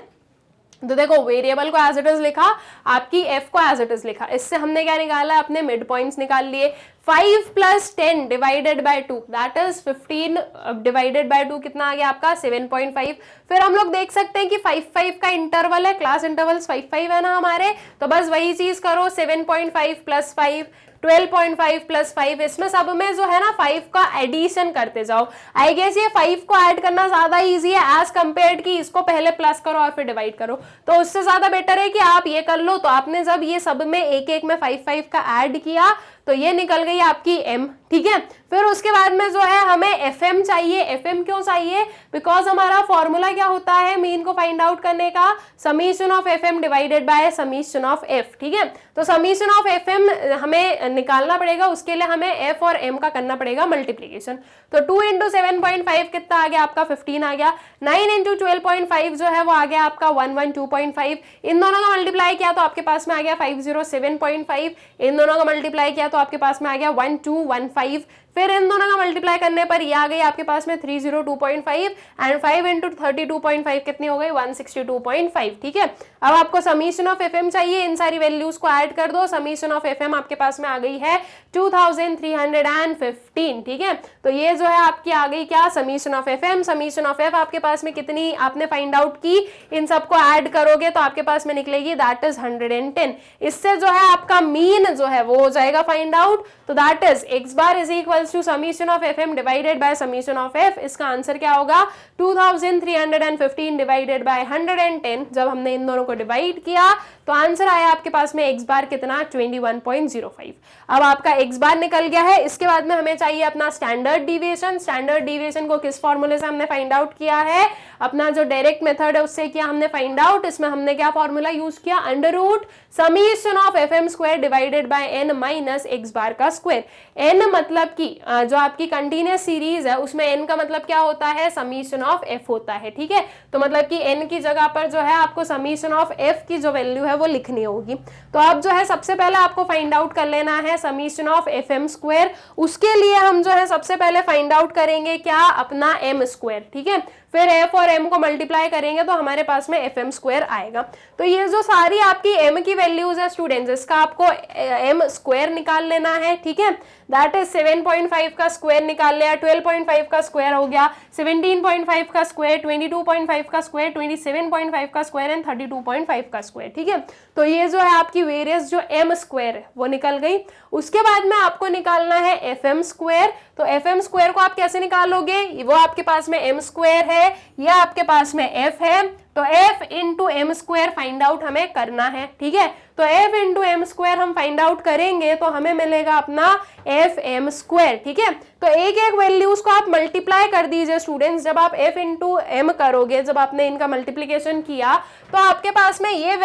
तो देखो वेरिएबल को एज इट इज लिखा, आपकी एफ को एज इट इज लिखा। इससे हमने क्या निकाला? अपने मिड पॉइंट्स निकाल लिए। 5 + 10 divided by 2 that is 15 divided by 2 कितना आ गया आपका 7.5। फिर हम लोग देख सकते हैं कि 5 का इंटरवल है, क्लास इंटरवल्स 5 है ना हमारे, तो बस वही चीज करो 7.5 + 5 12.5 + 5, इसमें सब में जो है ना 5 का एडिशन करते जाओ। आई गेस ये 5 को ऐड करना ज्यादा इजी है एज कंपेयर्ड कि इसको पहले प्लस करो और फिर डिवाइड करो, तो उससे ज्यादा बेटर है कि आप ये कर लो। तो आपने जब ये सब में एक एक में 5 का ऐड किया तो ये निकल गई आपकी m, ठीक है। फिर उसके बाद में जो है हमें fm चाहिए। fm क्यों चाहिए? बिकॉज हमारा फॉर्मूला क्या होता है मीन को फाइंड आउट करने का, summation of fm divided by summation of f, ठीक है। तो समीशन ऑफ fm हमें निकालना पड़ेगा, उसके लिए हमें f और m का करना पड़ेगा मल्टीप्लीकेशन। तो 2 × 7.5 कितना आ गया आपका 15 आ गया। 9 × 12.5 जो है वो आ गया आपका 112.5। इन दोनों का मल्टीप्लाई किया तो आपके पास में आ गया 507.5। इन दोनों का मल्टीप्लाई किया तो आपके पास में आ गया 1215। फिर इन दोनों का मल्टीप्लाई करने पर ये आ गई आपके पास में 302.5 एंड 5 × 32.5 कितनी हो गई 162.5, ठीक है। अब आपको समीशन ऑफ fm चाहिए, इन सारी वैल्यूज को ऐड कर दो, समीशन ऑफ fm आपके पास में आ गई है 2315, ठीक है। तो ये जो है आपकी आ गई क्या summation of fm। Summation of f आपके पास में कितनी आपने फाइंड आउट की, इन सबको ऐड करोगे तो आपके पास में निकलेगी दैट इज 110। इससे जो है आपका मीन जो है वो हो जाएगा फाइंड आउट, तो that is x bar is equals to summation of fm divided by summation of f। इसका आंसर क्या होगा 2315 डिवाइडेड बाय 110। जब हमने इन दोनों को डिवाइड किया तो आंसर आया आपके पास में x बार कितना 21.05। अब आपका x बार निकल गया है। इसके बाद में हमें चाहिए अपना स्टैंडर्ड डिविएशन। स्टैंडर्ड डिविएशन को किस फॉर्मूले से हमने फाइंड आउट किया है, अपना जो डायरेक्ट मेथड है उससे किया हमने फाइंड आउट। इसमें हमने क्या फॉर्मूला यूज किया, under root summation of fm square divided by n minus x bar का स्क्वायर। n मतलब कि जो आपकी कंटिन्यूअस सीरीज है उसमें n का मतलब क्या होता है समीशन ऑफ f होता है, ठीक है। तो मतलब कि n की जगह पर जो है आपको समीशन ऑफ f की जो वैल्यू है वो लिखनी होगी। तो अब जो है सबसे पहले आपको फाइंड आउट कर लेना है समीशन ऑफ fm स्क्वायर। उसके लिए हम जो है सबसे पहले फाइंड आउट करेंगे क्या अपना m स्क्वायर, ठीक है। फिर f और m को मल्टीप्लाई करेंगे तो हमारे पास में fm स्क्वायर आएगा। तो ये जो सारी आपकी m की वैल्यूज है स्टूडेंट्स, इसका आपको m स्क्वायर निकाल लेना है, ठीक है। दैट इज 7.5 का स्क्वायर निकाल लिया, 12.5 का स्क्वायर हो गया, 17.5 का स्क्वायर, 22.5 का स्क्वायर, 27.5 का स्क्वायर एंड 32.5 का स्क्वायर, ठीक है। तो ये जो है आपकी वेरियस जो m स्क्वायर है वो निकल गई। उसके बाद में आपको निकालना है fm स्क्वायर। तो fm स्क्वायर को आप कैसे निकालोगे, वो आपके पास में m स्क्वायर है, ये आपके पास में f है, तो f into m square find out हमें करना है, ठीक है। तो f इंटू m स्क्वायर हम फाइंड आउट करेंगे तो हमें मिलेगा अपना fm स्क्वायर, ठीक है। तो एक एक वैल्यूज को आप मल्टीप्लाई कर दीजिए स्टूडेंट्स। जब आप f इंटू m करोगे, जब आपने इनका मल्टीप्लीकेशन किया तो आपके पास में ये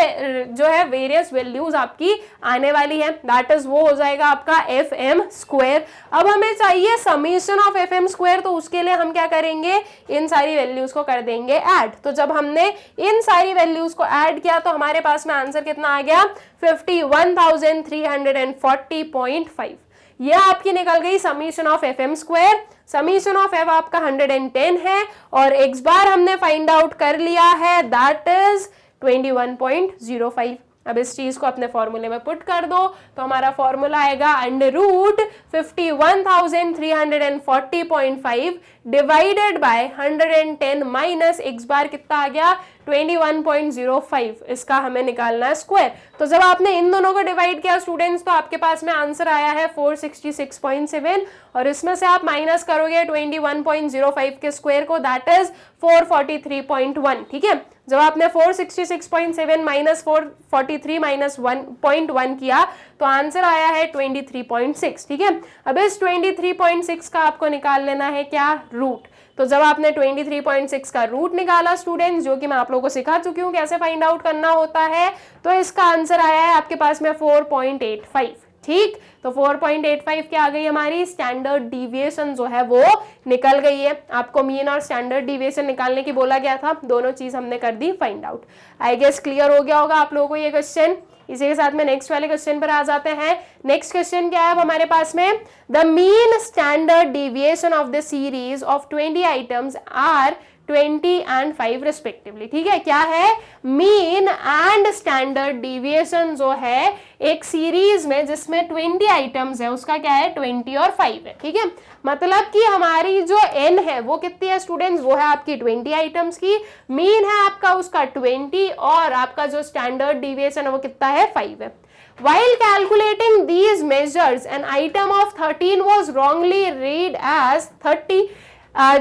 जो है वेरियस वैल्यूज आपकी आने वाली है, दैट इज वो हो जाएगा आपका fm स्क्वायर। अब हमें चाहिए समीशन ऑफ fm स्क्वायर, तो उसके लिए हम क्या करेंगे, इन सारी वैल्यूज को कर देंगे ऐड। तो जब हमने इन सारी वैल्यूज को ऐड किया तो हमारे पास में आंसर कितना आ गया 51,340.5। ये आपकी निकल गई summation of fm square. Summation of f आपका 110 है और x बार हमने फाइंड आउट कर लिया है दैट इज 21.05। अब इस चीज को अपने फॉर्मूले में पुट कर दो तो हमारा फॉर्मूला आएगा under root 51,340.5 divided by 110 minus x bar कितना आ गया 21.05। इसका हमें निकालना है स्क्वायर। तो जब आपने इन दोनों को डिवाइड किया स्टूडेंट्स तो आपके पास में आंसर आया है 466.7 और इसमें से आप माइनस करोगे 21.05 के स्क्वायर को दैट इज 443.1, ठीक है। जब आपने 466.7 माइनस 443 माइनस 1.1 किया तो आंसर आया है 23.6, ठीक है। अब इस 23.6 का आपको निकाल लेना है क्या रूट। तो जब आपने 23.6 का रूट निकाला स्टूडेंट्स, जो कि मैं आप लोगों को सिखा चुकी हूँ कैसे फाइंड आउट करना होता है, तो इसका आंसर आया है आपके पास में 4.85, ठीक। तो 4.85 क्या आ गई हमारी स्टैंडर्ड डिविएशन जो है वो निकल गई है। आपको मीन और स्टैंडर्ड डिविएशन निकालने की बोला गया था, दोनों चीज हमने कर दी find out. I guess clear हो गया होगा आप लोगों को ये क्वेश्चन। इसी के साथ में नेक्स्ट वाले क्वेश्चन पर आ जाते हैं। नेक्स्ट क्वेश्चन क्या है अब हमारे पास में, the mean standard deviation of the series of 20 items are 20 and 5 respectively. ठीक है, क्या है, मीन एंड स्टैंडर्ड डिविएशन जो है एक सीरीज में जिसमें 20 आइटम्स है उसका क्या है, 20 और 5 है। ठीक है, मतलब कि हमारी जो n है वो कितनी है स्टूडेंट्स, वो है आपकी 20 आइटम्स की, मीन है आपका उसका 20 और आपका जो स्टैंडर्ड डिविएशन है वो कितना है, 5 है। While calculating these measures, an item of 13 was wrongly read as 30.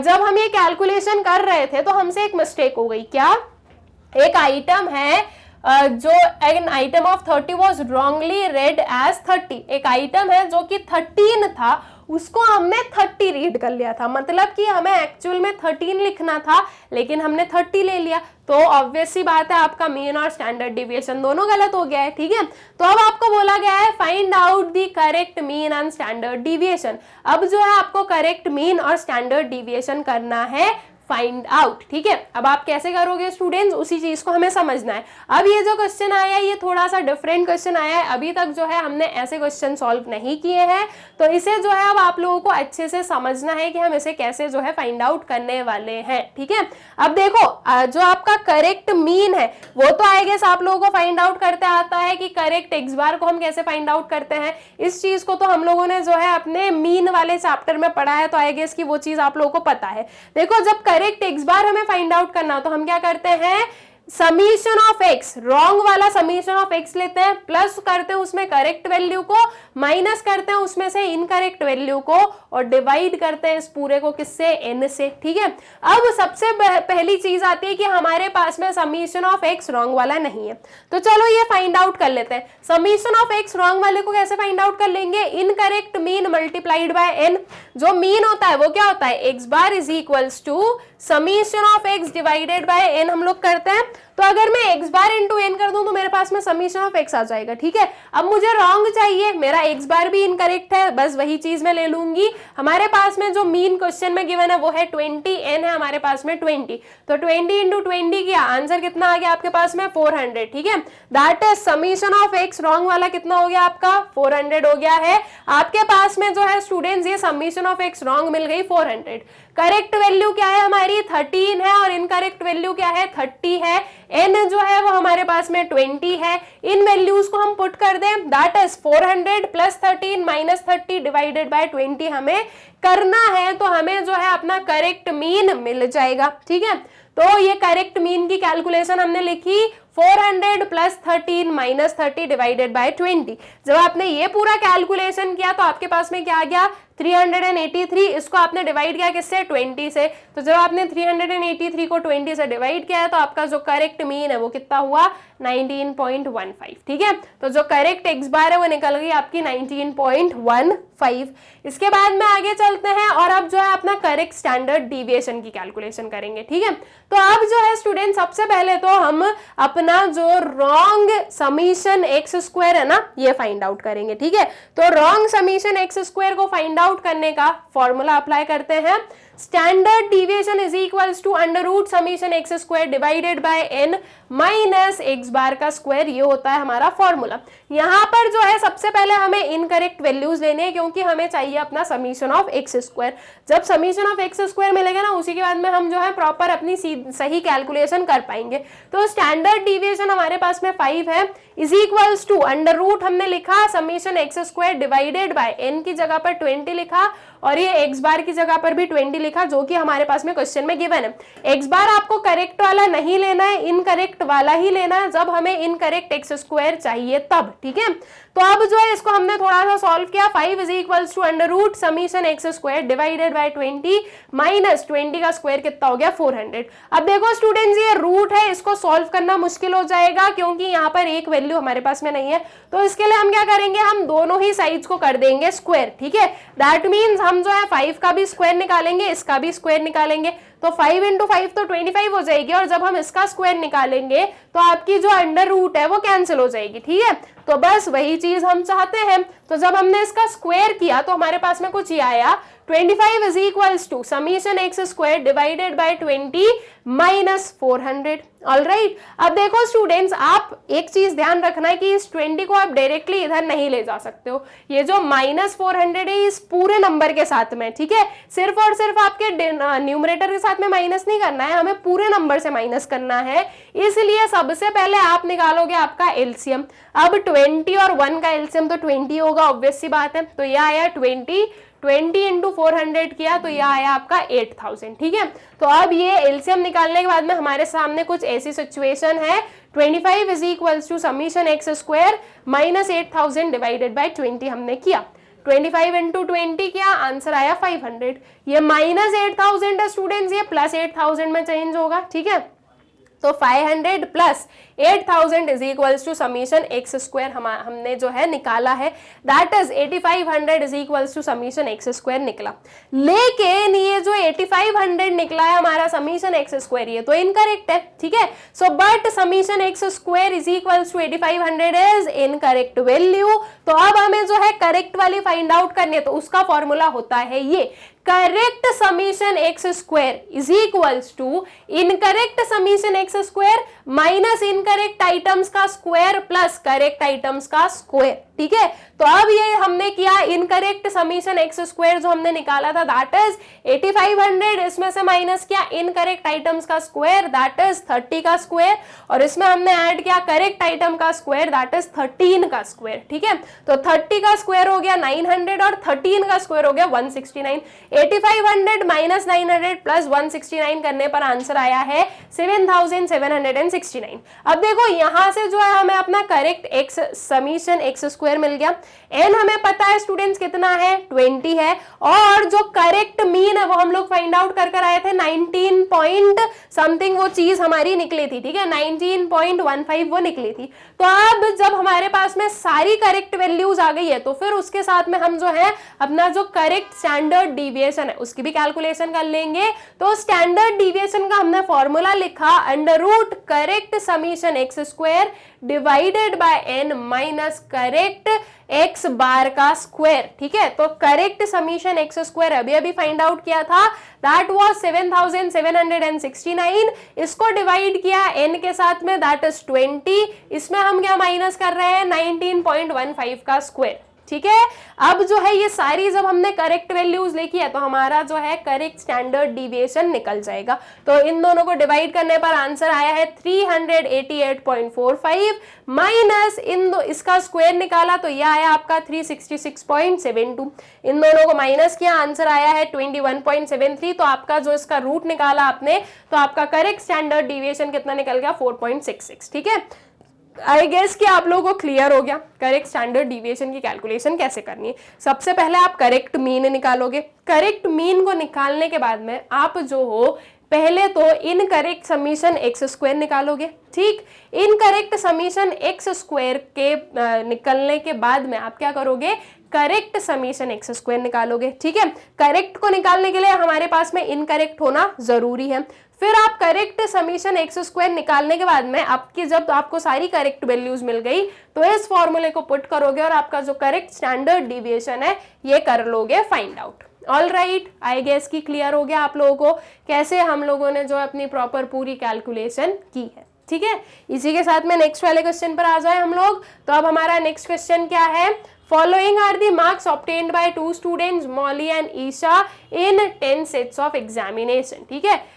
जब हम ये कैलकुलेशन कर रहे थे तो हमसे एक मिस्टेक हो गई। क्या, एक आइटम है जो an item of 30 was wrongly read as 30, एक आइटम है जो कि 13 था उसको हमने 30 रीड कर लिया था, मतलब कि हमें एक्चुअल में 13 लिखना था लेकिन हमने 30 ले लिया, तो ऑब्वियस सी बात है आपका मीन और स्टैंडर्ड डिविएशन दोनों गलत हो गया है। ठीक है, तो अब आपको बोला गया है find out the correct mean and standard deviation. अब जो है आपको करेक्ट मीन और स्टैंडर्ड डिविएशन करना है फाइंड आउट। ठीक है, अब आप कैसे करोगे स्टूडेंट्स, उसी चीज को हमें समझना है। अब ये जो क्वेश्चन आया है ये थोड़ा सा डिफरेंट क्वेश्चन आया है, अभी तक जो है हमने ऐसे क्वेश्चन सॉल्व नहीं किए हैं, तो इसे जो है अब आप लोगों को अच्छे से समझना है कि हम इसे कैसे जो है फाइंड आउट करने वाले हैं। ठीक है, अब देखो जो आपका करेक्ट मीन है वो तो आई गेस आप लोगों को फाइंड आउट करते आता है कि करेक्ट एक्स बार को हम कैसे फाइंड आउट करते हैं, इस चीज को तो हम लोगों ने जो है अपने मीन वाले चैप्टर में पढ़ा है, तो आई गेस की वो चीज आप लोगों को पता है। देखो जब करेक्ट एक्स बार हमें फाइंड आउट करना तो हम क्या करते हैं, समीशन ऑफ एक्स, रॉन्ग वाला समीशन ऑफ एक्स लेते हैं, प्लस करते हैं उसमें करेक्ट वैल्यू को, माइनस करते हैं उसमें से इनकरेक्ट वैल्यू को और डिवाइड करते हैं इस पूरे को किससे, एन से। ठीक है, अब सबसे पहली चीज आती है कि हमारे पास में समीशन ऑफ एक्स रॉन्ग वाला नहीं है, तो चलो ये फाइंड आउट कर लेते हैं। समीशन ऑफ एक्स रॉन्ग वाले को कैसे फाइंड आउट कर लेंगे, incorrect mean multiplied by n. जो मीन होता है वो क्या होता है, x bar is equals to summation of x divided by n हम लोग करते हैं, तो अगर मैं एक्स बार इंटू एन कर दूं तो मेरे पास में समीशन ऑफ एक्स आ जाएगा। ठीक है, अब मुझे रॉन्ग चाहिए, मेरा एक्स बार भी इनकरेक्ट है, बस वही चीज मैं ले लूंगी। हमारे पास में जो मीन क्वेश्चन में गिवन है वो है 20, एन है हमारे पास में 20, तो 20 इंटू 20 किया, आंसर कितना आ गया आपके पास में 400। ठीक है, that is summation of x wrong वाला कितना हो गया आपका 400 हो गया है। आपके पास में जो है स्टूडेंट्स ये समीशन ऑफ एक्स रॉन्ग मिल गई 400। करेक्ट वैल्यू क्या है हमारी 13 है और इनकरेक्ट वैल्यू क्या है 30 है, एन जो है वो हमारे पास में 20 है। इन वैल्यूज को हम पुट कर दें, that is 400 plus 13 minus 30 divided by 20 हमें करना है, तो हमें जो है अपना करेक्ट मीन मिल जाएगा। ठीक है, तो ये करेक्ट मीन की कैलकुलेशन हमने लिखी 400 प्लस 13 माइनस 30 डिवाइडेड बाय 20। जब आपने ये पूरा कैलकुलेशन किया तो आपके पास में क्या आ गया 383, इसको आपने डिवाइड किया किससे 20 से, तो जब आपने 383 को 20 से डिवाइड किया है तो आपका जो करेक्ट मीन है वो कितना हुआ 19.15। ठीक है, तो जो करेक्ट एक्स बार है वो निकल गई आपकी 19.15। इसके बाद में आगे चलते हैं और अब जो है अपना करेक्ट स्टैंडर्ड डिविएशन की कैलकुलेशन करेंगे। ठीक है, तो अब जो है स्टूडेंट सबसे पहले तो हम अपना जो रॉन्ग समीशन एक्स स्क्वायर है ना ये फाइंड आउट करेंगे। ठीक है, तो रॉन्ग समीशन एक्स स्क्वायर को फाइंड आउट करने का फॉर्मूला अप्लाई करते हैं, standard deviation is equals to under root summation x square divided by n minus x bar का स्क्वायर, ये होता है हमारा फॉर्मूला। यहाँ पर जो है सबसे पहले हमें इनकरेक्ट वैल्यूज लेने हैं क्योंकि हमें चाहिए अपना समीशन ऑफ एक्स स्क्वायर। जब समीशन ऑफ एक्स स्क्वायर मिलेगा ना उसी के बाद में हम जो है प्रॉपर अपनी सही कैलकुलेशन कर पाएंगे। तो स्टैंडर्ड डिविएशन हमारे पास में 5 है is equals to under root हमने लिखा summation x square divided by n की जगह पर 20 लिखा और ये एक्स बार की जगह पर भी 20 लिखा जो कि हमारे पास में क्वेश्चन में गिवन है। एक्स बार आपको करेक्ट वाला नहीं लेना है, इनकरेक्ट वाला ही लेना है जब हमें इनकरेक्ट एक्स स्क्वायर चाहिए तब। ठीक है, तो अब जो है इसको हमने थोड़ा सा सॉल्व किया, 5 is equals to under root summation x square divided by 20 minus 20 का स्क्वायर कितना हो गया 400। अब देखो स्टूडेंट्स ये रूट है, इसको सॉल्व करना मुश्किल हो जाएगा क्योंकि यहाँ पर एक वैल्यू हमारे पास में नहीं है, तो इसके लिए हम क्या करेंगे, हम दोनों ही साइड्स को कर देंगे स्क्वायर। ठीक है, दैट मीन्स हम जो है 5 का भी स्क्वायर निकालेंगे, इसका भी स्क्वायर निकालेंगे, तो 5 इंटू 5 तो 25 हो जाएगी और जब हम इसका स्क्वायर निकालेंगे तो आपकी जो अंडर रूट है वो कैंसिल हो जाएगी। ठीक है, तो बस वही चीज हम चाहते हैं। तो जब हमने इसका स्क्वायर किया तो हमारे पास में कुछ ये आया 25 is equals to summation x square divided by 20 minus 400। All right, अब देखो स्टूडेंट्स आप एक चीज ध्यान रखना है कि इस 20 को आप डायरेक्टली इधर नहीं ले जा सकते हो, ये जो माइनस 400 है इस पूरे नंबर के साथ में। ठीक है, सिर्फ और सिर्फ आपके न्यूमरेटर के साथ में माइनस नहीं करना है, हमें पूरे नंबर से माइनस करना है, इसलिए सबसे पहले आप निकालोगे आपका एलसीएम। अब 20 और 1 का एलसीएम तो 20 होगा, ऑब्वियस सी बात है, तो यह आया 20 इंटू 400 किया तो यह आया आपका 8000। ठीक है, तो अब ये एलसीएम निकालने के बाद में हमारे सामने कुछ ऐसी सिचुएशन है, 25 is equals to summation x square minus 8000 divided by 20 हमने किया, 25 इंटू 20 किया, आंसर आया 500। ये माइनस 8000 है स्टूडेंट्स, ये प्लस 8000 में चेंज होगा। ठीक है, तो 500 plus 8000 is equals to summation x square हमने जो है निकाला है, that is 8500 is equals to summation x square निकला। लेकिन ये जो 8500 निकला है हमारा समीशन एक्स स्क्वायर, ये तो इनकरेक्ट है। ठीक है, so but summation x square is equals to 8500 is incorrect value. तो अब हमें जो है करेक्ट वाली फाइंड आउट करनी है, तो उसका फॉर्मूला होता है ये, correct summation x square is equals to incorrect summation x square minus incorrect items का स्क्वायर प्लस करेक्ट आइटम्स का स्क्वायर। ठीक है, तो अब ये हमने किया इनकरेक्ट समीशन एक्स स्क्वायर जो हमने निकाला था दैट इज 8500, इसमें से माइनस किया इनकरेक्ट आइटम्स का स्क्वायर दैट इज 30 का स्क्वायर, और इसमें हमने ऐड किया करेक्ट आइटम का स्क्वायर दैट इज 13 का स्क्वायर। ठीक है, तो 30 का स्क्वायर हो गया 900 और 13 का स्क्वायर हो गया 169। 8500 माइनस 900 प्लस 169 करने पर आंसर आया है 7769। अब देखो यहां से जो है हमें अपना correct x summation x square मिल गया, एन हमें पता है स्टूडेंट्स कितना है 20 है, और जो करेक्ट मीन है वो हम लोग फाइंड आउट कर आए थे 19 पॉइंट समथिंग वो चीज हमारी निकली थी। ठीक है, 19.15 वो निकली थी। तो अब जब हमारे पास में सारी करेक्ट वैल्यूज आ गई है तो फिर उसके साथ में हम जो है अपना जो करेक्ट स्टैंडर्ड डिविएशन है उसकी भी कैलकुलेशन कर लेंगे। तो स्टैंडर्ड डिविएशन का हमने फॉर्मूला लिखा under root correct summation x square divided by n minus correct x bar का स्क्वायर। ठीक है, तो करेक्ट समीशन एक्स स्क्वायर अभी अभी फाइंड आउट किया था, दैट वाज 7769। इसको डिवाइड किया एन के साथ में दैट इज 20, इसमें हम क्या माइनस कर रहे हैं 19.15 का स्क्वायर। ठीक है, अब जो है ये सारी जब हमने करेक्ट वैल्यूज लिखी है तो हमारा जो है करेक्ट स्टैंडर्ड डिविएशन निकल जाएगा। तो इन दोनों को डिवाइड करने पर आंसर आया है 388.45 माइनस इसका स्क्वायर निकाला तो यह आया आपका 366.72। इन दोनों को माइनस किया, आंसर आया है 21.73। तो आपका जो इसका रूट निकाला आपने तो आपका करेक्ट स्टैंडर्ड डिविएशन कितना निकल गया 4.66। ठीक है, आई गेस कि आप लोगों को क्लियर हो गया करेक्ट स्टैंडर्ड डिविएशन की कैलकुलेशन कैसे करनी है। सबसे पहले आप करेक्ट मीन निकालोगे, करेक्ट मीन को निकालने के बाद में आप जो हो पहले तो इनकरेक्ट समीशन एक्स स्क्वायर निकालोगे। ठीक, इनकरेक्ट समीशन एक्स स्क्वायर के निकलने के बाद में आप क्या करोगे करेक्ट समीशन एक्स स्क्वायर निकालोगे। ठीक है, करेक्ट को निकालने के लिए हमारे पास में इनकरेक्ट होना जरूरी है। फिर आप करेक्ट समीशन एक्स स्क्वायर निकालने के बाद में आपकी जब आपको सारी करेक्ट वैल्यूज मिल गई तो इस फॉर्मूले को पुट करोगे और आपका जो करेक्ट स्टैंडर्ड डिविएशन है ये कर लोगे find out. All right, I guess की क्लियर हो गया आप लोगों को कैसे हम लोगों ने जो अपनी प्रॉपर पूरी कैलकुलेशन की है। ठीक है, इसी के साथ में नेक्स्ट वाले क्वेश्चन पर आ जाए हम लोग। तो अब हमारा नेक्स्ट क्वेश्चन क्या है, Following are the marks obtained by two students, Molly and Isha, in 10 sets of examination. ठीक है,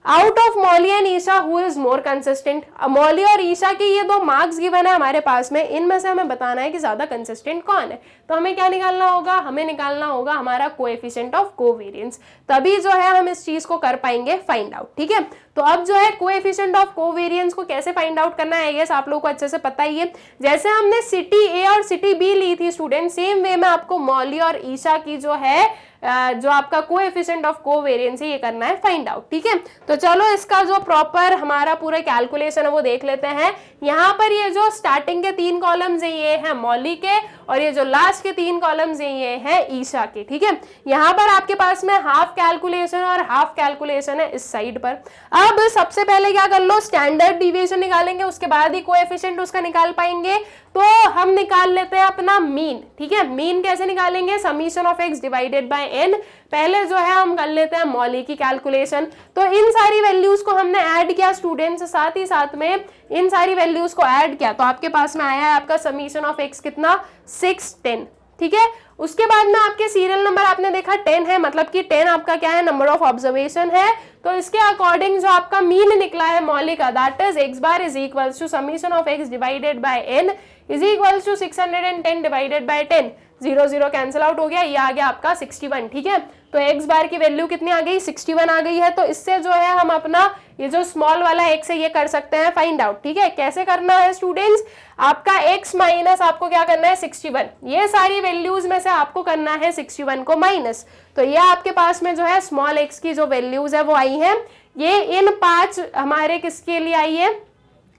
out of Molly and Isha who is more consistent. Molly और ईशा के ये दो मार्क्स गिवन है हमारे पास में, इनमें से हमें बताना है कि ज्यादा कंसिस्टेंट कौन है। तो हमें क्या निकालना होगा, हमें निकालना होगा हमारा कोएफिशिएंट ऑफ कोवेरिएंस, तभी जो है हम इस चीज को कर पाएंगे फाइंड आउट। ठीक है, तो अब जो है कोएफिशिएंट ऑफ कोवेरिएंस को कैसे फाइंड आउट करना है ये आप लोगों को अच्छे से पता ही है। जैसे हमने सिटी ए और सिटी बी ली थी स्टूडेंट, सेम वे में आपको मॉली और ईशा की जो है जो आपका कोएफिशिएंट ऑफ कोवेरिएंस है ये करना है फाइंड आउट। ठीक है, तो चलो इसका जो प्रॉपर हमारा पूरा कैलकुलेशन है वो देख लेते हैं। यहाँ पर ये जो स्टार्टिंग के 3 कॉलम्स है ये है मॉली के, और ये जो लास्ट के 3 कॉलम्स है ये है ईशा के। ठीक है, यहाँ पर आपके पास में हाफ कैलकुलेशन और हाफ कैलकुलेशन है इस साइड पर। अब सबसे पहले क्या कर लो, स्टैंडर्ड डिविएशन निकालेंगे, उसके बाद ही कोएफिशिएंट उसका निकाल पाएंगे। तो हम निकाल लेते हैं अपना मीन। ठीक है, मीन कैसे निकालेंगे, summation of x divided by n. पहले जो है हम कर लेते हैं मॉली की कैलकुलेशन। तो इन सारी वैल्यूज को हमने ऐड किया स्टूडेंट्स, साथ ही साथ में इन सारी वैल्यूज को ऐड किया तो आपके पास में आया है आपका समीशन ऑफ एक्स कितना 610। ठीक है। उसके बाद में आपके सीरियल नंबर आपने देखा 10 है, मतलब कि 10 आपका क्या है, नंबर ऑफ ऑब्जर्वेशन है। तो इसके अकॉर्डिंग जो आपका मीन निकला है मौलिक का, that is x bar is equal to summation of x divided by n is equal to 610 divided by 10। 0 0 cancel out हो गया, ये आ गया आपका 61, ठीक है। तो x बार की वैल्यू कितनी आ गई, 61 आ गई है। तो इससे जो है हम अपना ये जो स्मॉल वाला x है ये कर सकते हैं फाइंड आउट, ठीक है। कैसे करना है स्टूडेंट्स, आपका x माइनस आपको क्या करना है 61, ये सारी वैल्यूज में से आपको करना है 61 को माइनस। तो ये आपके पास में जो है स्मॉल x की जो वैल्यूज है वो आई है, ये इन 5 हमारे किसके लिए आई है,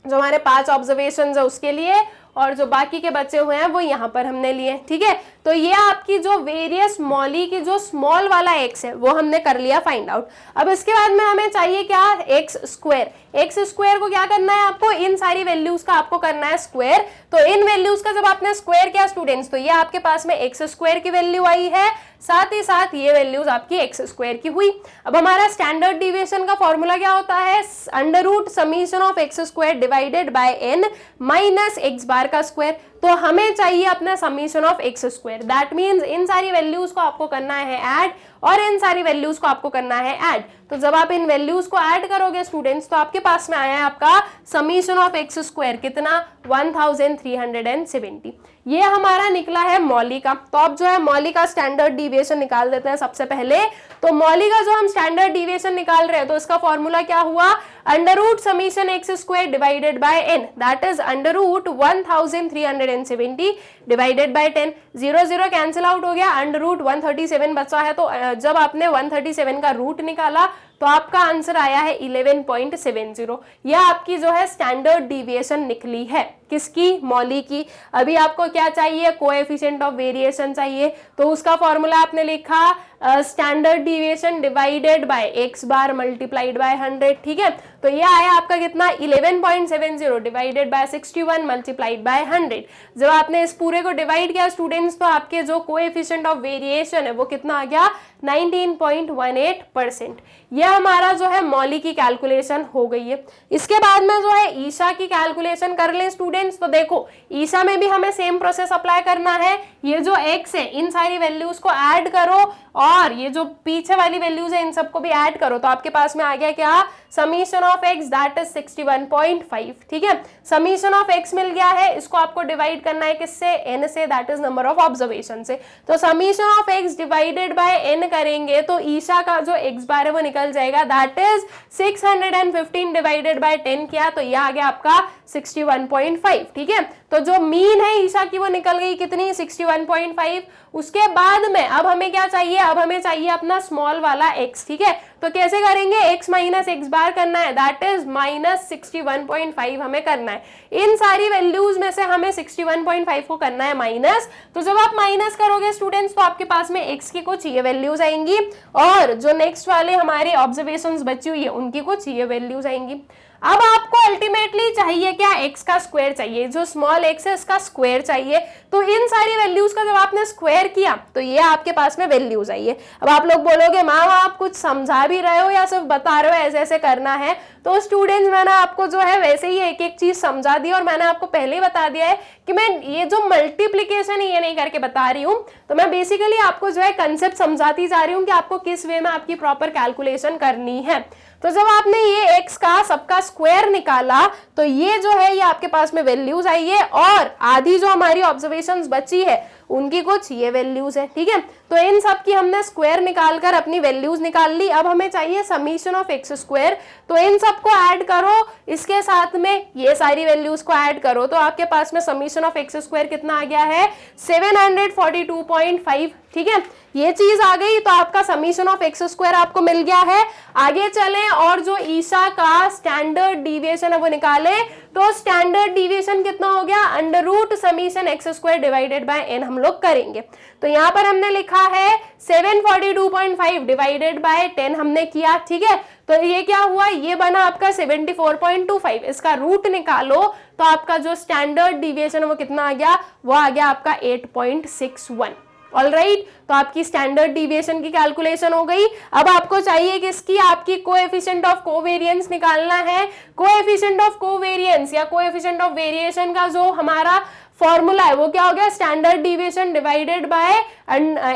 जो हमारे 5 ऑब्जर्वेशन है उसके लिए, और जो बाकी के बचे हुए हैं वो यहाँ पर हमने लिए, ठीक है। तो ये आपकी जो वेरियस मौली की जो स्मॉल वाला x है वो हमने कर लिया फाइंड आउट। अब इसके बाद में हमें चाहिए क्या, एक्स स्क्वायर। एक्स स्क्वायर को क्या करना है आपको, इन सारी वैल्यूज का आपको करना है स्क्वायर। तो इन वैल्यूज का जब आपने स्क्वायर किया स्टूडेंट्स, तो ये आपके पास में एक्स स्क्वायर की वैल्यू आई है, साथ ही साथ ये वैल्यूज आपकी एक्स स्क्वायर की हुई। अब हमारा स्टैंडर्ड डिविएशन का फॉर्मूला क्या होता है, under root summation of x square divided by n minus x bar का स्क्वायर। तो हमें चाहिए अपना summation of x square, that means इन सारी वैल्यूज को आपको करना है ऐड और इन सारी वैल्यूज को आपको करना है ऐड। तो जब आप इन वैल्यूज को ऐड करोगे स्टूडेंट्स, तो आपके पास में आया है आपका समीशन ऑफ एक्स स्क्वायर कितना, 1370। ये हमारा निकला है मौली का। तो अब जो है मौली का स्टैंडर्ड डिविएशन निकाल देते हैं सबसे पहले। तो मौली का जो हम स्टैंडर्ड डिविएशन निकाल रहे हैं, तो इसका फॉर्मूला क्या हुआ, under root summation x square divided by n, that is under root 1370 divided by 10। 0 0 cancel out हो गया, अंडर रूट 137 बचा है। तो जब आपने 137 का रूट निकाला तो आपका आंसर आया है 11.70। यह आपकी जो है स्टैंडर्ड डिविएशन निकली है, किसकी, मौली की। अभी आपको क्या चाहिए, कोएफिशिएंट ऑफ वेरिएशन चाहिए। तो उसका फॉर्मूला आपने लिखा standard deviation divided by x bar multiplied by 100, ठीक है। तो ये आया आपका कितना, 11.70 डिवाइडेड बाय 61 मल्टीप्लाइड बाय 100। जब आपने इस पूरे को डिवाइड किया स्टूडेंट्स, तो आपके जो कोएफिशिएंट ऑफ वेरिएशन है वो कितना आ गया, 19.18%। यह हमारा जो है मौली की कैलकुलेशन हो गई है। इसके बाद में जो है ईशा की कैलकुलेशन कर लें स्टूडेंट्स। तो देखो ईशा में भी हमें सेम प्रोसेस अप्लाई करना है। ये जो x है इन सारी वैल्यूज को ऐड करो और ये जो पीछे वाली वैल्यूज है इन सबको भी ऐड करो। तो आपके पास में आ गया क्या, summation of x that is 61.5, ठीक है। समीशन ऑफ x मिल गया है, इसको आपको डिवाइड करना है किससे, n से, that is number of observation से। तो summation of x divided by n करेंगे तो ईशा का जो x बार है वो निकल जाएगा, दैट इज 615 डिवाइडेड बाय 10 किया तो ये आ गया आपका 61.5, ठीक है। तो जो मीन है ईशा की वो निकल गई कितनी, 61.5। उसके बाद में अब हमें क्या चाहिए, अब हमें चाहिए अपना स्मॉल वाला x, ठीक है। तो कैसे करेंगे, x माइनस एक्स बार करना है, दैट इज माइनस 61.5 हमें करना है। इन सारी वैल्यूज में से हमें 61.5 को करना है माइनस। तो जब आप माइनस करोगे स्टूडेंट्स, तो आपके पास में x की कुछ ये वैल्यूज आएंगी और जो नेक्स्ट वाले हमारे ऑब्जर्वेशंस बची हुई है उनकी कुछ ये वैल्यूज आएंगी। अब आपको अल्टीमेटली चाहिए क्या, x का स्क्वायर चाहिए, जो स्मॉल x है इसका स्क्वायर चाहिए। तो इन सारी वैल्यूज का जब आपने स्क्वायर किया तो ये आपके पास में वैल्यूज आई है। अब आप लोग बोलोगे मैम आप कुछ समझा भी रहे हो या सिर्फ बता रहे हो ऐसे ऐसे करना है। तो स्टूडेंट्स मैंने आपको जो है वैसे ही एक एक चीज समझा दी और मैंने आपको पहले ही बता दिया है कि मैं ये जो मल्टीप्लीकेशन है ये नहीं करके बता रही हूँ। तो मैं बेसिकली आपको जो है कंसेप्ट समझाती जा रही हूँ कि आपको किस वे में आपकी प्रॉपर कैलकुलेशन करनी है। तो जब आपने ये x का सबका स्क्वायर निकाला तो ये जो है ये आपके पास में वैल्यूज आई है और आधी जो हमारी ऑब्जर्वेशंस बची है उनकी कुछ ये वैल्यूज है, ठीक है। तो इन सब की हमने स्क्वायर निकालकर अपनी वैल्यूज निकाल ली। अब हमें चाहिए समीशन ऑफ एक्स स्क्वायर। तो इन सबको ऐड करो, इसके साथ में ये सारी वैल्यूज को ऐड करो तो आपके पास में समीशन ऑफ एक्स स्क्वायर कितना आ गया है, 742.5, ठीक है। ये चीज आ गई तो आपका समीशन ऑफ एक्स स्क्वायर आपको मिल गया है। आगे चलें और जो ईशा का स्टैंडर्ड डिविएशन है वो निकाले। तो स्टैंडर्ड डिविएशन कितना हो गया, under root summation x square divided by n हम लोग करेंगे। तो यहाँ पर हमने लिखा है 742.5 डिवाइडेड बाय 10 हमने किया, ठीक है। तो ये क्या हुआ, ये बना आपका 74.25। इसका रूट निकालो तो आपका जो स्टैंडर्ड डिविएशन है वो कितना आ गया, वो आ गया आपका 8.61। ऑलराइट, तो आपकी स्टैंडर्ड डिविएशन की कैलकुलेशन हो गई। अब आपको चाहिए किसकी, आपकी कोएफिशिएंट ऑफ कोवेरिएंस निकालना है। कोएफिशिएंट ऑफ कोवेरिएंस या कोएफिशिएंट ऑफ वेरिएशन का जो हमारा फॉर्मूला है वो क्या हो गया, standard deviation divided by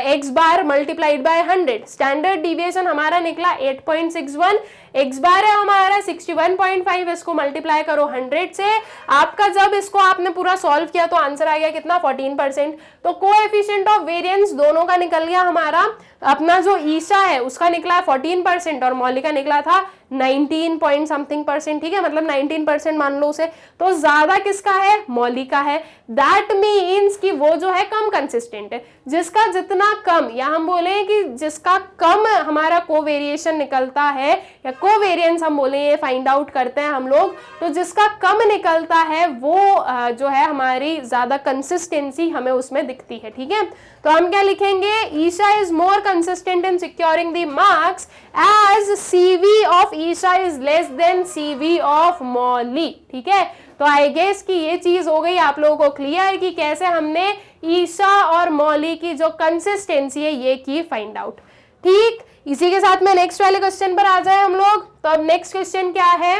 x bar multiplied by 100। Standard deviation हमारा निकला 8.61, एक्स बार है हमारा 61.5, इसको मल्टीप्लाई करो 100 से। आपका जब इसको आपने पूरा सॉल्व किया तो आंसर आ गया कितना, 14%। तो कोएफिशिएंट ऑफ वेरिएंस दोनों का निकल गया हमारा, अपना जो ईशा है उसका निकला 14% और मौलिक का निकला था 19 पॉइंट समथिंग %, ठीक है, मतलब 19% मान लो उसे। तो ज्यादा किसका है, मौलिक का है। दैट मीन्स कि वो जो है कम कंसिस्टेंट है। जिसका जितना कम, या हम बोले कि जिसका कम हमारा कोवेरिएशन निकलता है, या कोवेरिएंस हम बोले, ये फाइंड आउट करते हैं हम लोग, तो जिसका कम निकलता है वो जो है हमारी ज्यादा कंसिस्टेंसी हमें उसमें दिखती है, ठीक है। तो हम क्या लिखेंगे, Isha is more consistent in securing the marks as CV of Isha is less than CV of Mouli, ठीक है। तो आई गेस कि ये चीज हो गई आप लोगों को क्लियर कि कैसे हमने ईशा और मौली की जो कंसिस्टेंसी है ये की फाइंड आउट, ठीक। इसी के साथ में नेक्स्ट वाले क्वेश्चन पर आ जाए हम लोग। तो अब नेक्स्ट क्वेश्चन क्या है,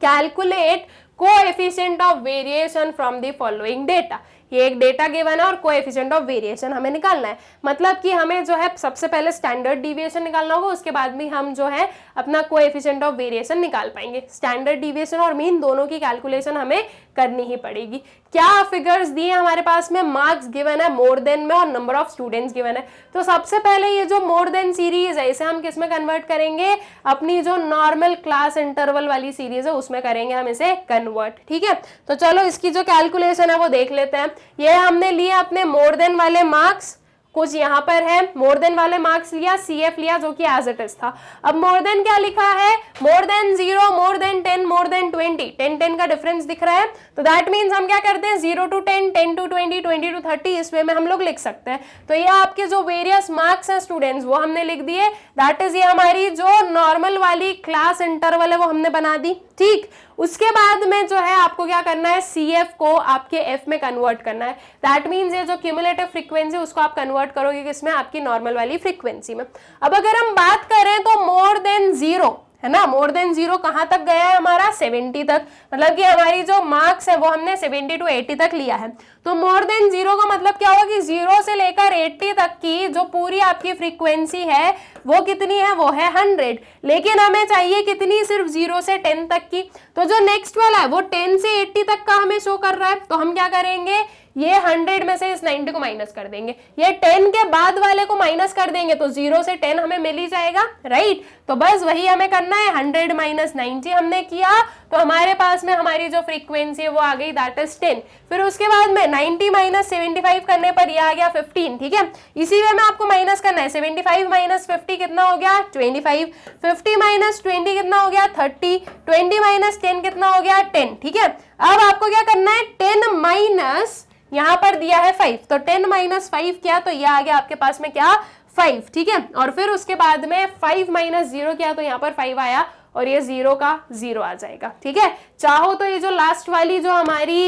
calculate coefficient of variation from the following data. ये एक डेटा गिवन है और कोएफिशिएंट ऑफ वेरिएशन हमें निकालना है। मतलब कि हमें जो है सबसे पहले स्टैंडर्ड डिविएशन निकालना होगा, उसके बाद में हम जो है अपना कोएफिशिएंट ऑफ वेरिएशन निकाल पाएंगे। स्टैंडर्ड डिविएशन और मीन दोनों की कैलकुलेशन हमें करनी ही पड़ेगी। क्या फिगर्स दिए हमारे पास में, मार्क्स गिवन है मोर देन में और नंबर ऑफ स्टूडेंट्स गिवन है। तो सबसे पहले ये जो मोर देन सीरीज है इसे हम किसमें कन्वर्ट करेंगे, अपनी जो नॉर्मल क्लास इंटरवल वाली सीरीज है उसमें करेंगे हम इसे कन्वर्ट, ठीक है। तो चलो इसकी जो कैलकुलेशन है वो देख लेते हैं। ये हमने लिए अपने मोर देन वाले मार्क्स, कुछ यहाँ पर है मोर देन वाले मार्क्स लिया, CF लिया जो कि एज इट इज था। अब मोर देन क्या लिखा है, more than 0, more than 10, more than 20, 10 का डिफरेंस दिख रहा है। तो दैट मीन्स हम क्या करते हैं 0 to 10, 10 to 20, 20 to 30, इस वे में हम लोग लिख सकते हैं। तो ये आपके जो वेरियस मार्क्स हैं स्टूडेंट्स वो हमने लिख दिए। दैट इज ये हमारी जो नॉर्मल वाली क्लास इंटरवल है वो हमने बना दी, ठीक। उसके बाद में जो है आपको क्या करना है, CF को आपके F में कन्वर्ट करना है। दैट मीन्स ये जो क्यूमुलेटिव फ्रीक्वेंसी उसको आप कन्वर्ट करोगे किसमें, आपकी नॉर्मल वाली फ्रीक्वेंसी में। अब अगर हम बात करें तो मोर देन 0 है ना, मोर देन 0 कहां तक गया है हमारा, 70 तक। मतलब कि हमारी जो मार्क्स है वो हमने 70 to 80 तक लिया है। तो मोर देन 0 का मतलब क्या होगा कि 0 से लेकर 80 तक की जो पूरी आपकी फ्रीक्वेंसी है वो कितनी है, वो है 100। लेकिन हमें चाहिए कितनी, सिर्फ 0 से 10 तक की। तो जो नेक्स्ट वाला है वो 10 से 80 तक का हमें शो कर रहा है। तो हम क्या करेंगे, ये 100 में से इस 90 को माइनस कर देंगे, ये 10 के बाद वाले को माइनस कर देंगे, तो 0 से 10 हमें मिल ही जाएगा, राइट। तो बस वही हमें करना है, 100 माइनस 90 हमने किया तो हमारे पास में हमारी जो फ्रीक्वेंसी है वो आ गई, दैट इज 10। फिर उसके बाद में 90 माइनस 75 करने पर ये आ गया 15, ठीक है। इसी वे में आपको माइनस करना है, 75 माइनस 50 कितना हो गया, 25, 50 माइनस 20 कितना हो गया, 30, 20 माइनस 10 कितना हो गया, 10, ठीक है। अब आपको क्या करना है, 10 माइनस यहां पर दिया है 5, तो 10 माइनस 5 किया तो ये आ गया आपके पास में क्या, 5, ठीक है। और फिर उसके बाद में 5 माइनस 0 किया तो यहाँ पर 5 आया और ये 0 का 0 आ जाएगा, ठीक है। चाहो तो ये जो लास्ट वाली जो हमारी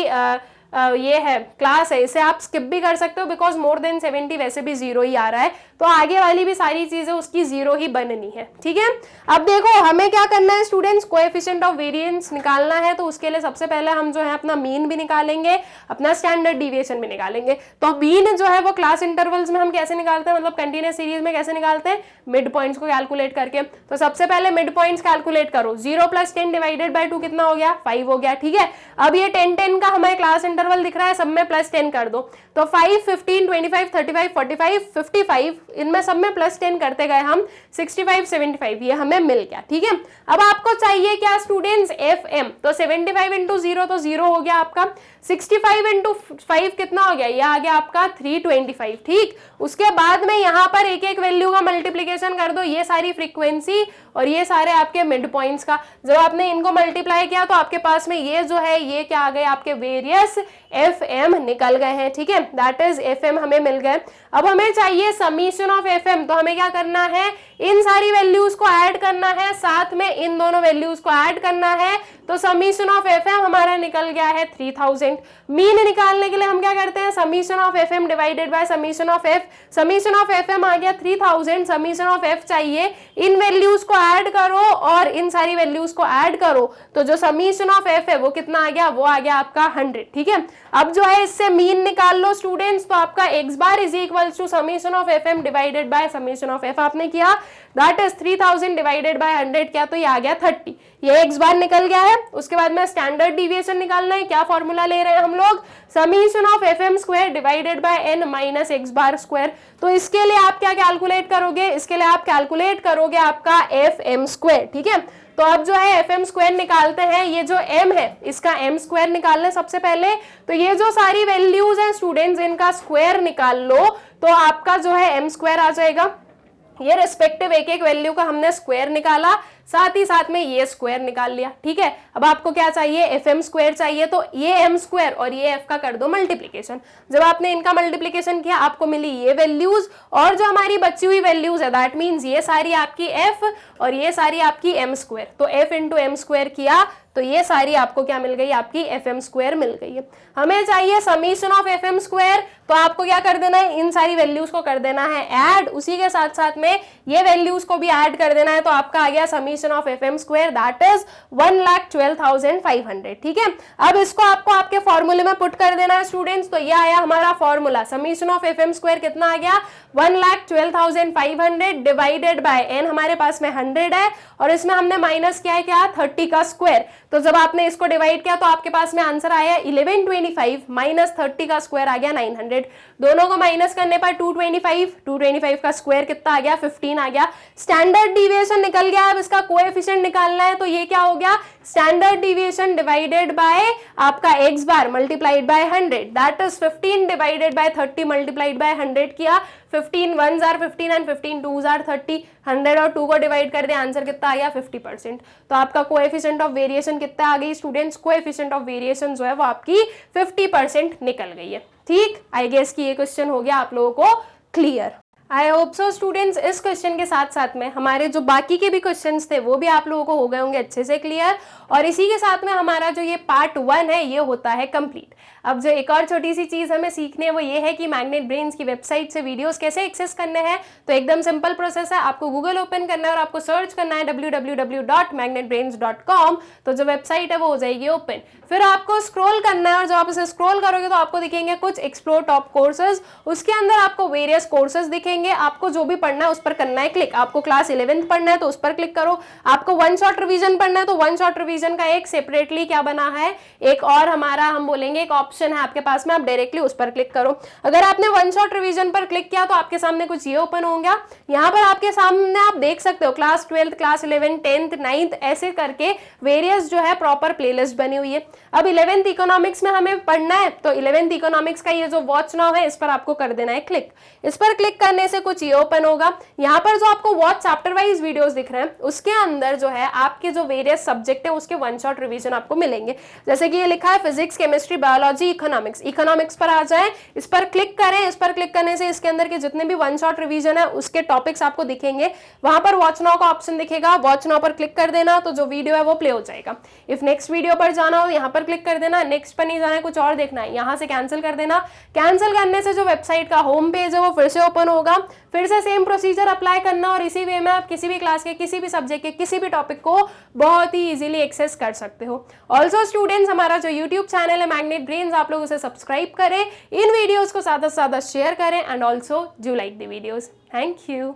ये है क्लास है इसे आप स्किप भी कर सकते हो, बिकॉज मोर देन 70 वैसे भी 0 ही आ रहा है, तो आगे वाली भी सारी चीजें उसकी 0 ही बननी है, ठीक है। अब देखो हमें क्या करना है स्टूडेंट्स, कोएफिशिएंट ऑफ वेरिएंस निकालना है। तो उसके लिए सबसे पहले हम जो है अपना मीन भी निकालेंगे, अपना स्टैंडर्ड डिविएशन भी निकालेंगे। तो मीन जो है वो क्लास इंटरवल्स में हम कैसे निकालते हैं, मतलब कंटिन्यूअस सीरीज में कैसे निकालते हैं, मिड पॉइंट्स को कैलकुलेट करके। तो सबसे पहले मिड पॉइंट्स कैलकुलेट करो, 0 + 10 डिवाइडेड बाय 2 कितना हो गया, 5 हो गया, ठीक है। अब ये 10 का हमें क्लास इंटरवल दिख रहा है, सब में +10 कर दो, तो 5, 15, 25, 35, 45, 55, इनमें सब में +10 करते गए हम, 65, 75 ये हमें मिल गया, ठीक है। अब आपको चाहिए क्या स्टूडेंट्स, FM। तो 75 × 0 तो 0 हो गया आपका, 65 × 5 कितना हो गया, ये आ गया आपका 325, ठीक। उसके बाद में यहाँ पर एक एक वैल्यू का मल्टीप्लीकेशन कर दो, ये सारी फ्रीक्वेंसी और ये सारे आपके मिड पॉइंट्स का। जब आपने इनको मल्टीप्लाई किया तो आपके पास में ये जो है ये क्या आ गए, आपके वेरियस FM निकल गए हैं, ठीक है। दैट इज FM हमें मिल गए। अब हमें चाहिए समीशन ऑफ FM। तो हमें क्या करना है, इन सारी वैल्यूज को ऐड करना है, साथ में इन दोनों वैल्यूज को ऐड करना है, तो समीशन ऑफ एफएम हमारा निकल गया है 3000। मीन निकालने के लिए हम क्या करते हैं, summation of f m divided by summation of f. Summation of f m आ गया 3000, समीशन ऑफ एफ चाहिए, इन वैल्यूज को ऐड करो और इन सारी वैल्यूज को ऐड करो, तो जो समीशन ऑफ एफ है वो कितना आ गया, वो आ गया आपका 100। ठीक है, अब जो है इससे मीन निकाल लो स्टूडेंट्स, तो आपका x bar is equal to summation of f m divided by summation of f आपने किया, दैट इज 3000 डिवाइडेड बाय 100 क्या, तो ये आ गया 30। ये x बार निकल गया है। उसके बाद में स्टैंडर्ड डिविएशन निकालना है, क्या फॉर्मूला ले रहे हैं हम लोग, summation of f m square divided by n minus x bar square. तो इसके लिए आप क्या कैलकुलेट करोगे, इसके लिए आप कैलकुलेट करोगे आपका एफ एम स्क्वायर। ठीक है, तो अब जो है एफ एम स्क्वायर निकालते हैं, ये जो m है इसका m स्क्वायर निकालना है सबसे पहले, तो ये जो सारी वैल्यूज हैं स्टूडेंट्स इनका स्क्वायर निकाल लो, तो आपका जो है m स्क्वायर आ जाएगा। ये रिस्पेक्टिव एक एक वैल्यू का हमने स्क्वायर निकाला, साथ ही साथ में ये स्क्वायर निकाल लिया। ठीक है, अब आपको क्या चाहिए, एफ एम स्क्वायर चाहिए, तो ये एम स्क्वायर और ये एफ का कर दो मल्टीप्लीकेशन। जब आपने इनका मल्टीप्लीकेशन किया आपको मिली ये वैल्यूज, और जो हमारी बची हुई वैल्यूज है दैट मीन्स ये सारी आपकी एफ और ये सारी आपकी एम स्क्वायर, तो एफ इंटू एम स्क्वायर किया तो ये सारी आपको क्या मिल गई, आपकी एफ एम स्क्वायर मिल गई है। हमें चाहिए summation of f m square, तो आपको क्या कर देना है, इन सारी वैल्यूज को कर देना है ऐड, उसी के साथ साथ में ये वैल्यूज को भी ऐड कर देना है, तो आपका आ गया summation of f m square that is 1,12,500। ठीक है, अब इसको आपको आपके फॉर्मूले में पुट कर देना है स्टूडेंट्स, तो ये आया हमारा formula, summation of f m square कितना आ गया, 1,12,500 डिवाइडेड बाय एन, हमारे पास में 100 है और इसमें हमने माइनस किया है क्या, 30 का स्क्वायर। तो जब आपने इसको डिवाइड किया तो आपके पास में आंसर आया 1125 माइनस 30 का स्क्वायर आ गया 900। दोनों को माइनस करने पर 225 का स्क्वायर कितना आ गया, 15 आ गया। स्टैंडर्ड डिविएशन निकल गया, अब इसका कोएफिशिएंट निकालना है, तो ये क्या हो गया, स्टैंडर्ड डिविएशन डिवाइडेड बाय आपका x bar multiplied by 100, that is 15 divided by 30 multiplied by 100 किया, 15 1s are 15 and 15 2s are 30, 100 और 2 को डिवाइड कर दे, आंसर कितना आ गया 50%। तो आपका कोएफिशिएंट ऑफ वेरिएशन कितना आ गई स्टूडेंट्स, कोएफिशिएंट ऑफ वेरिएशन जो है वो आपकी 50% निकल गई है। ठीक, आई गेस कि ये क्वेश्चन हो गया आप लोगों को clear. I hope so students, इस क्वेश्चन के साथ साथ में हमारे जो बाकी के भी क्वेश्चंस थे वो भी आप लोगों को हो गए होंगे अच्छे से क्लियर, और इसी के साथ में हमारा जो ये पार्ट 1 है ये होता है कंप्लीट। अब जो एक और छोटी सी चीज़ हमें सीखनी है वो ये है कि मैग्नेट ब्रेन्स की वेबसाइट से वीडियोस कैसे एक्सेस करने हैं। तो एकदम सिंपल प्रोसेस है, आपको गूगल ओपन करना है और आपको सर्च करना है www.magnetbrains.com, तो जो वेबसाइट है वो हो जाएगी ओपन। फिर आपको स्क्रॉल करना है और जब आप इसे स्क्रॉल करोगे तो आपको दिखेंगे कुछ एक्सप्लोर टॉप कोर्सेज, उसके अंदर आपको वेरियस कोर्सेज दिखेंगे, आपको जो भी पढ़ना है उस पर करना है क्लिक। आपको क्लास 11th पढ़ना है तो उस पर क्लिक करो, आपको वन शॉट रिवीजन पढ़ना है तो वन शॉट रिवीजन का एक सेपरेटली क्या बना है, एक और हमारा हम बोलेंगे एक ऑप्शन है आपके पास में, आप डायरेक्टली उस पर क्लिक करो। अगर आपने वन शॉट रिवीजन पर क्लिक किया तो आपके सामने कुछ ये ओपन होगा, यहाँ पर आपके सामने आप देख सकते हो class 12th, class 11th, 10th, 9th ऐसे करके वेरियस जो है प्रॉपर प्लेलिस्ट बनी हुई है। अब 11th इकोनॉमिक्स में हमें पढ़ना है तो 11th इकोनॉमिक्स का ये जो वॉच नाउ है इस पर आपको कर देना है क्लिक। इस पर क्लिक करने से कुछ ये ओपन होगा, यहाँ पर जो आपको वॉच चैप्टर वाइज वीडियोस दिख रहे हैं उसके अंदर जो है आपके जो वेरियस सब्जेक्ट है उसके वन शॉट रिवीजन आपको मिलेंगे। जैसे कि ये लिखा है physics, chemistry, biology, economics. Economics पर आ जाए, इस पर क्लिक करें, इस पर क्लिक करने से इसके अंदर के जितने भी वन शॉट रिवीजन है उसके टॉपिक्स आपको दिखेंगे। वहां पर वॉच नाउ का ऑप्शन दिखेगा, वॉच नाउ पर क्लिक कर देना तो जो वीडियो है वो प्ले हो जाएगा। इफ नेक्स्ट वीडियो पर जाना हो यहाँ पर क्लिक कर देना, नेक्स्ट पर नहीं जाना है कुछ और देखना है यहाँ से कैंसिल कर देना। कैंसिल करने से जो वेबसाइट का होम पेज है वो फिर से ओपन होगा, फिर से सेम प्रोसीजर अप्लाई करना और इसी वे में आप किसी भी क्लास के किसी भी सब्जेक्ट के किसी भी टॉपिक को बहुत ही इजीली एक्सेस कर सकते हो। ऑल्सो स्टूडेंट्स, हमारा जो यूट्यूब चैनल है मैग्नेट ब्रेन्स, आप लोग उसे सब्सक्राइब करें, इन वीडियोस को ज्यादा से ज्यादा शेयर करें and also do like the videos. Thank you.